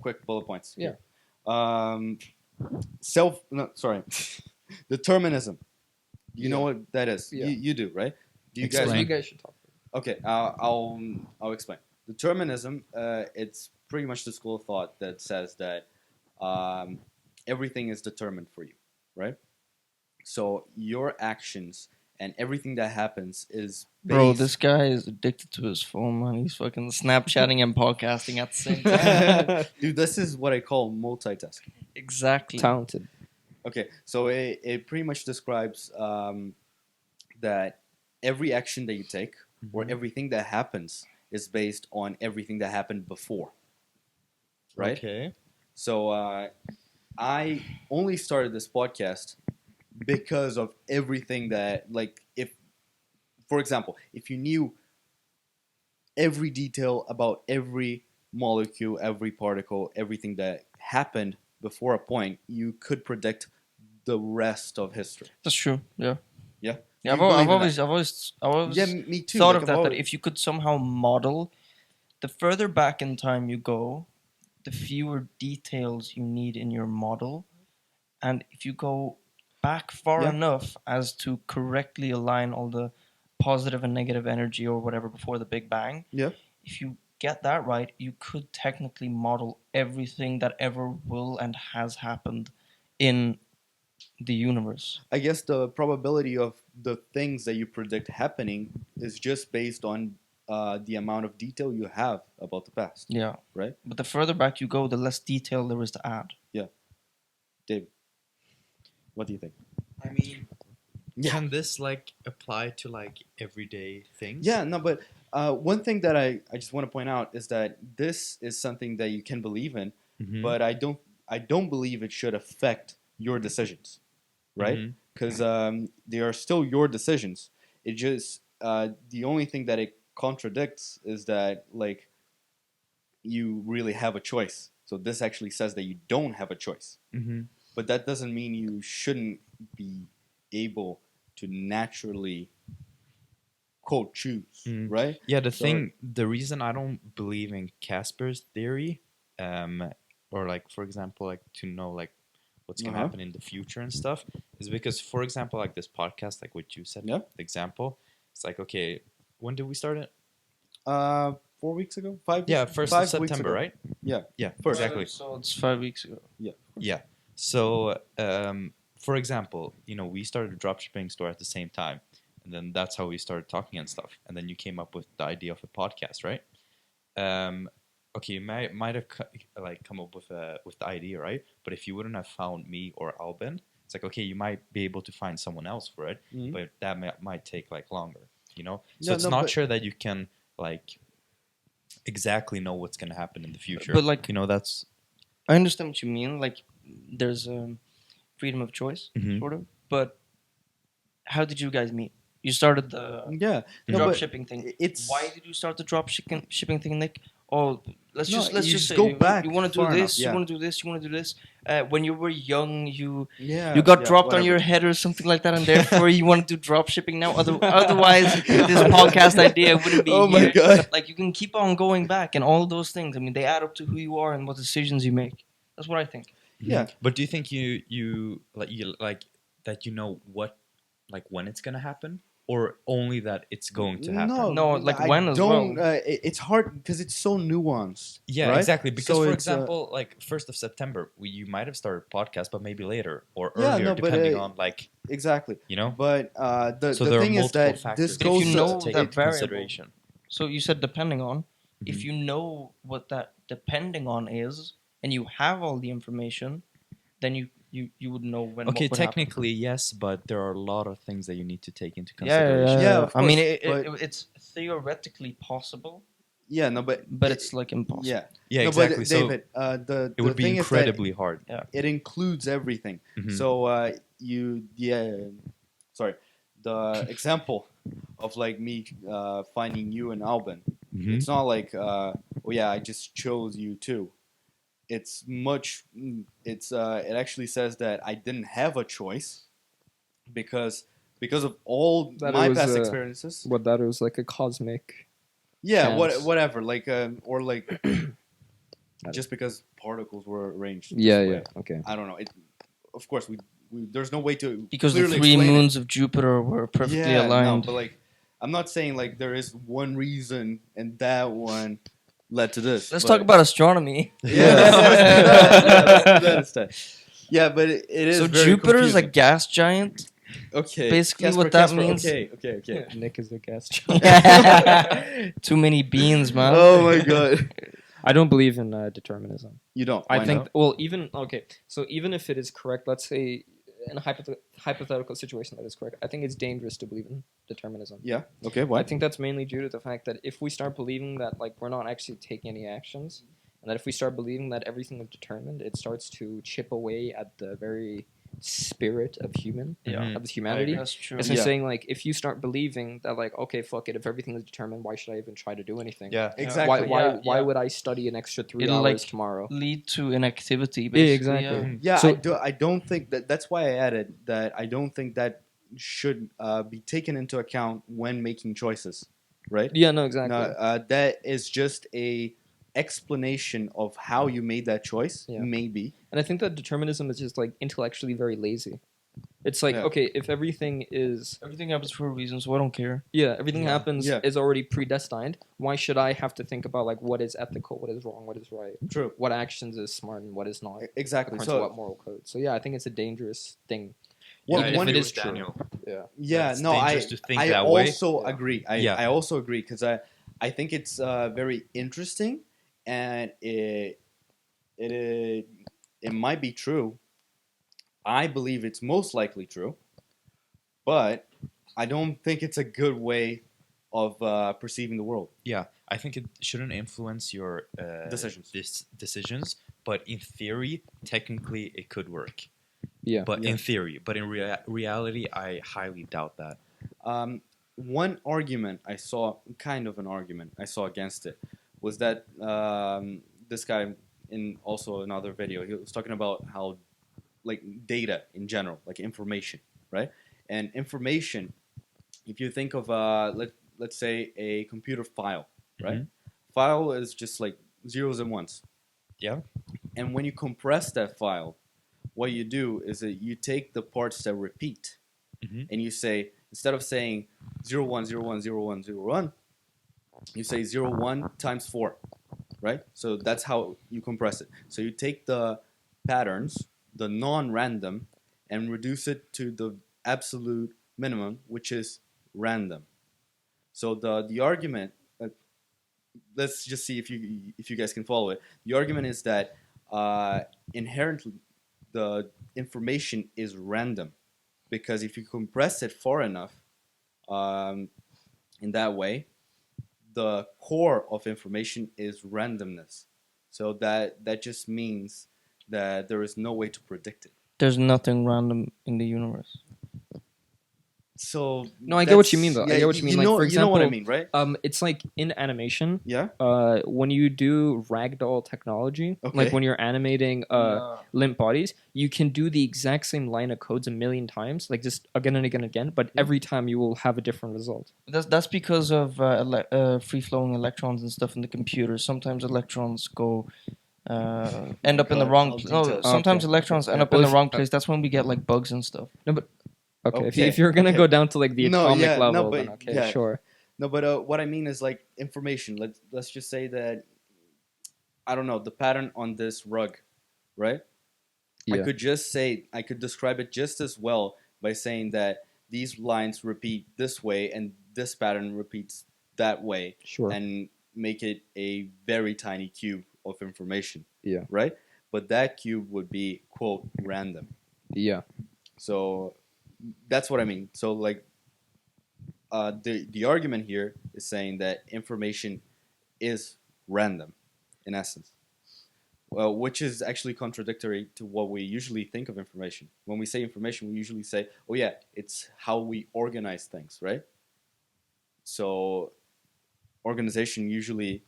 quick bullet points. Yeah. Determinism. You know what that is? Yeah. You do, right? Do you Explain. guys? You guys should talk. Okay. I'll explain. Determinism. It's pretty much the school of thought that says that everything is determined for you, right? So your actions and everything that happens is based... Bro, this guy is addicted to his phone, man. He's fucking Snapchatting and podcasting at the same time. Dude, this is what I call multitasking. Exactly. Talented. Okay, so it pretty much describes that every action that you take or everything that happens is based on everything that happened before, right? Okay. So I only started this podcast because of everything that, like, if, for example, if you knew every detail about every molecule, every particle, everything that happened before a point, you could predict the rest of history. That's true. Yeah. Yeah. Yeah. You I've believe in always Yeah, me too. thought Like, of that. I've That always- if you could somehow model, the further back in time you go, the fewer details you need in your model, and if you go back far Yeah. enough as to correctly align all the positive and negative energy or whatever before the Big Bang. Yeah. If you get that right, you could technically model everything that ever will and has happened in the universe. I guess the probability of the things that you predict happening is just based on the amount of detail you have about the past. Yeah. Right? But the further back you go, the less detail there is to add. David, what do you think? I mean, Yeah. can this like apply to like everyday things? Yeah, no, but one thing that I just want to point out is that this is something that you can believe in, Mhm. but I don't believe it should affect your decisions, right? Mhm. Because they are still your decisions. It just the only thing that it contradicts is that, like, you really have a choice. So this actually says that you don't have a choice, Mhm. but that doesn't mean you shouldn't be able to naturally quote choose, Mm. right? Yeah, So- the reason I don't believe in Kasper's theory, or like for example, like to know like what's gonna Uh-huh. happen in the future and stuff, is because, for example, like this podcast, like what you said, Yeah. the example, it's like, okay, when did we start it? 4 weeks ago, 5. Yeah, 1st five of weeks September, ago. right? Yeah. Yeah, First. exactly. So it's 5 weeks ago. Yeah. So, for example, we started a dropshipping store at the same time, and then that's how we started talking and stuff. And then you came up with the idea of a podcast, right? Okay, you might have come up with the idea, right? But if you wouldn't have found me or Albin, it's like, okay, you might be able to find someone else for it, Mhm. but that might take like longer, So Yeah, it's no, not but- sure that you can like exactly know what's gonna happen in the future. But, like, that's I understand what you mean. Like, there's freedom of choice, Mhm. sort of. But how did you guys meet? You started the Yeah. No, drop but shipping thing. it's Why did you start the drop shipping thing, Nick? Oh, let's No, just you say just go back You want to do far this. enough, yeah. You want to do this. You want to do this. When you were young, you yeah, got yeah, dropped on whatever. your head or something like that, and therefore you want to do drop shipping now. Otherwise, this podcast idea wouldn't be Oh my here. God. Like, you can keep on going back, and all those things. I mean, they add up to who you are and what decisions you make. That's what I think. Yeah. But do you think you like that you know what like when it's gonna happen, or only that it's going to happen? No, like I when as don't. well. It's hard because it's so nuanced. Yeah, right? exactly. Because So for it's, example, like 1st of September, you might have started a podcast, but maybe later or Yeah, earlier, no, but, depending on like exactly. you know. But So the there are thing is multiple that factors this that If goes you to know take that into variable, consideration. so you said depending on. If Mhm. you know what that depending on is, and you have all the information, then you would know when. Okay, what would happen. technically yes, but there are a lot of things that you need to take into Yeah, yeah, consideration. Yeah, of I mean, course, but- it's theoretically possible, yeah, no, but it's like impossible. yeah, Yeah, no, exactly. But So David, the it would be thing incredibly hard. is that it includes everything. Mhm. So sorry, the example of like me finding you and Albin. Mhm. It's not like oh yeah, I just chose you too. It's much. It's it actually says that I didn't have a choice because of all That my it was, past experiences. What that was like a cosmic. Yeah, chance. whatever. Like or like just because particles were arranged. this Yeah, way. yeah, okay. I don't know. Of course, we there's no way to Because the clearly three explain moons of Jupiter were it. perfectly Yeah, aligned. No, but like I'm not saying like there is one reason and that one led to this. Let's but- talk about astronomy. Yeah, let's do that instead. Yeah, but it is So very Jupiter is a confusing. gas giant. Okay. basically what that means- Okay. Nick is a guest. Too many beans, man. Oh my god. I don't believe in determinism. You don't. I Why think not? well, even okay. So even if it is correct, let's say in a hypothetical situation that is correct, I think it's dangerous to believe in determinism. Yeah. Okay. Why? I think that's mainly due to the fact that if we start believing that like we're not actually taking any actions, and that if we start believing that everything is determined, it starts to chip away at the very spirit of Yeah. of humanity. That's true. It's Yeah. saying like if you start believing that like okay fuck it, if everything is determined, why should I even try to do anything? Yeah. Exactly. Why Yeah. would I study an extra 3 It'll, hours like, tomorrow? Lead to inactivity. Basically. exactly. Yeah. So- I don't think that. That's why I added that. I don't think that should be taken into account when making choices. Right. Yeah, no, exactly. No, that is just a explanation of how you made that choice. Yeah. Maybe. And I think that determinism is just like intellectually very lazy. It's like Yeah. okay, if everything is Everything happens for a reason, so I don't care. everything Yeah. happens Yeah. is already predestined. Why should I have to think about like what is ethical, what is wrong, what is right, True. what actions is smart and what is not, Exactly. according to what So moral code? So yeah, I think it's a dangerous thing. one- Even if one- it agree is with true. Daniel. Yeah. Yeah, It's no, dangerous to think I that way. also Yeah. agree. Yeah. I also agree because I think it's very interesting and it might be true. I believe it's most likely true, but I don't think it's a good way of perceiving the world. Yeah, I think it shouldn't influence your Decisions. decisions, but in theory, technically, it could work. Yeah. But Yeah. in theory, but in reality, I highly doubt that. One argument I saw, kind of an argument I saw against it, was that this guy in also another video, he was talking about how like data in general, like information, right? And information, if you think of let's say a computer file, right? File is just like zeros and ones. Yeah. And when you compress that file, what you do is that you take the parts that repeat, Mhm. and you say, instead of saying 0, 1, 0, 1, 0, 1, 0, 1, you say 0, 1 times 4, right? So that's how you compress it. So you take the patterns, the non-random, and reduce it to the absolute minimum, which is random. So the argument, let's just see if you guys can follow it. The argument is that inherently the information is random, because if you compress it far enough, in that way, the core of information is randomness. So that just means that there is no way to predict it. There's nothing random in the universe. So No, I get what you mean, that's- though. I get what you mean. Like, know, for you know what I example, mean, right? It's like in animation, Yeah. when you do ragdoll technology, Okay. like when you're animating limp bodies, you can do the exact same line of codes a million times, like just again and again and again, but every time you will have a different result. That's because of free flowing electrons and stuff in the computer. Sometimes electrons go end up in the God, wrong. all No, details. sometimes Okay. electrons end Yeah. up in Well, the wrong place. That's when we get like bugs and stuff. Okay, Okay, if you're gonna okay. go down to like the No, atomic yeah, no, level, but then okay, yeah. sure. No, but what I mean is like information. Let's just say that I don't know the pattern on this rug, right? Yeah, I could describe it just as well by saying that these lines repeat this way and this pattern repeats that way, sure. and make it a very tiny cube of information, Yeah, right? But that cube would be quote random. yeah, So that's what I mean. So like the argument here is saying that information is random in essence. Well, which is actually contradictory to what we usually think of information. When we say information, we usually say, "Oh yeah, it's how we organize things," right? So organization usually.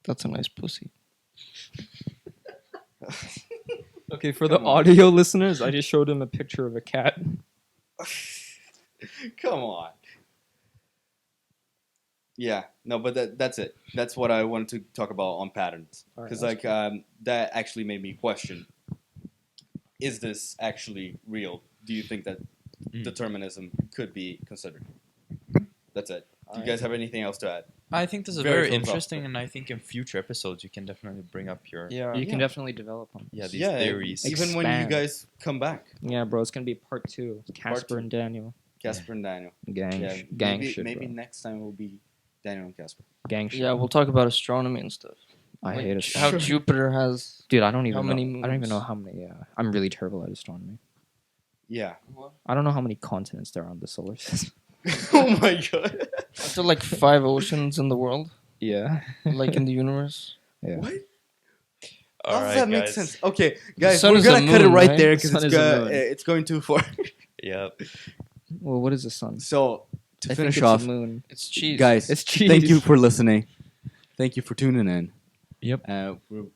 That's a nice pussy. Okay, for the Come on. audio listeners, I just showed him a picture of a cat. Come on. Yeah, no, but that's it. That's what I wanted to talk about on patterns, All right, because that's like that actually made me question: is this actually real? Do you think that determinism could be considered? That's it. Do you guys have anything else to add? I think this is Very very philosophical. interesting, and I think in future episodes you can definitely bring up your Yeah. You can Yeah. definitely develop them. these Yeah, theories. even when you Expand. guys come back, Yeah, bro, it's gonna be part 2. Casper two. and Daniel. Casper and Daniel. Gang, Yeah, gang maybe, shit, maybe bro. next time it will be Daniel and Casper. Gang shit. Yeah, we'll talk about astronomy and stuff. I Like hate it. how Jupiter has. Dude, I don't even how know. many I don't even know moons? how many. Yeah, I'm really terrible at astronomy. Yeah. I don't know how many continents there are on the solar system. Oh my god. Are there like 5 oceans in the world? Yeah. Like in the universe? Yeah. What? All How does right, that make guys. sense? Okay, guys, sun we're is a gonna cut it moon, right right? there The because sun it's, is a moon. it's going too far. Yep. Well, what is the sun? So to I finish think it's off, a moon. It's cheese. guys, It's cheese. thank you for listening. Thank you for tuning in. Yep. We're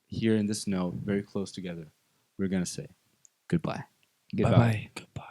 here in this note, very close together. We're gonna say goodbye. Goodbye. Goodbye.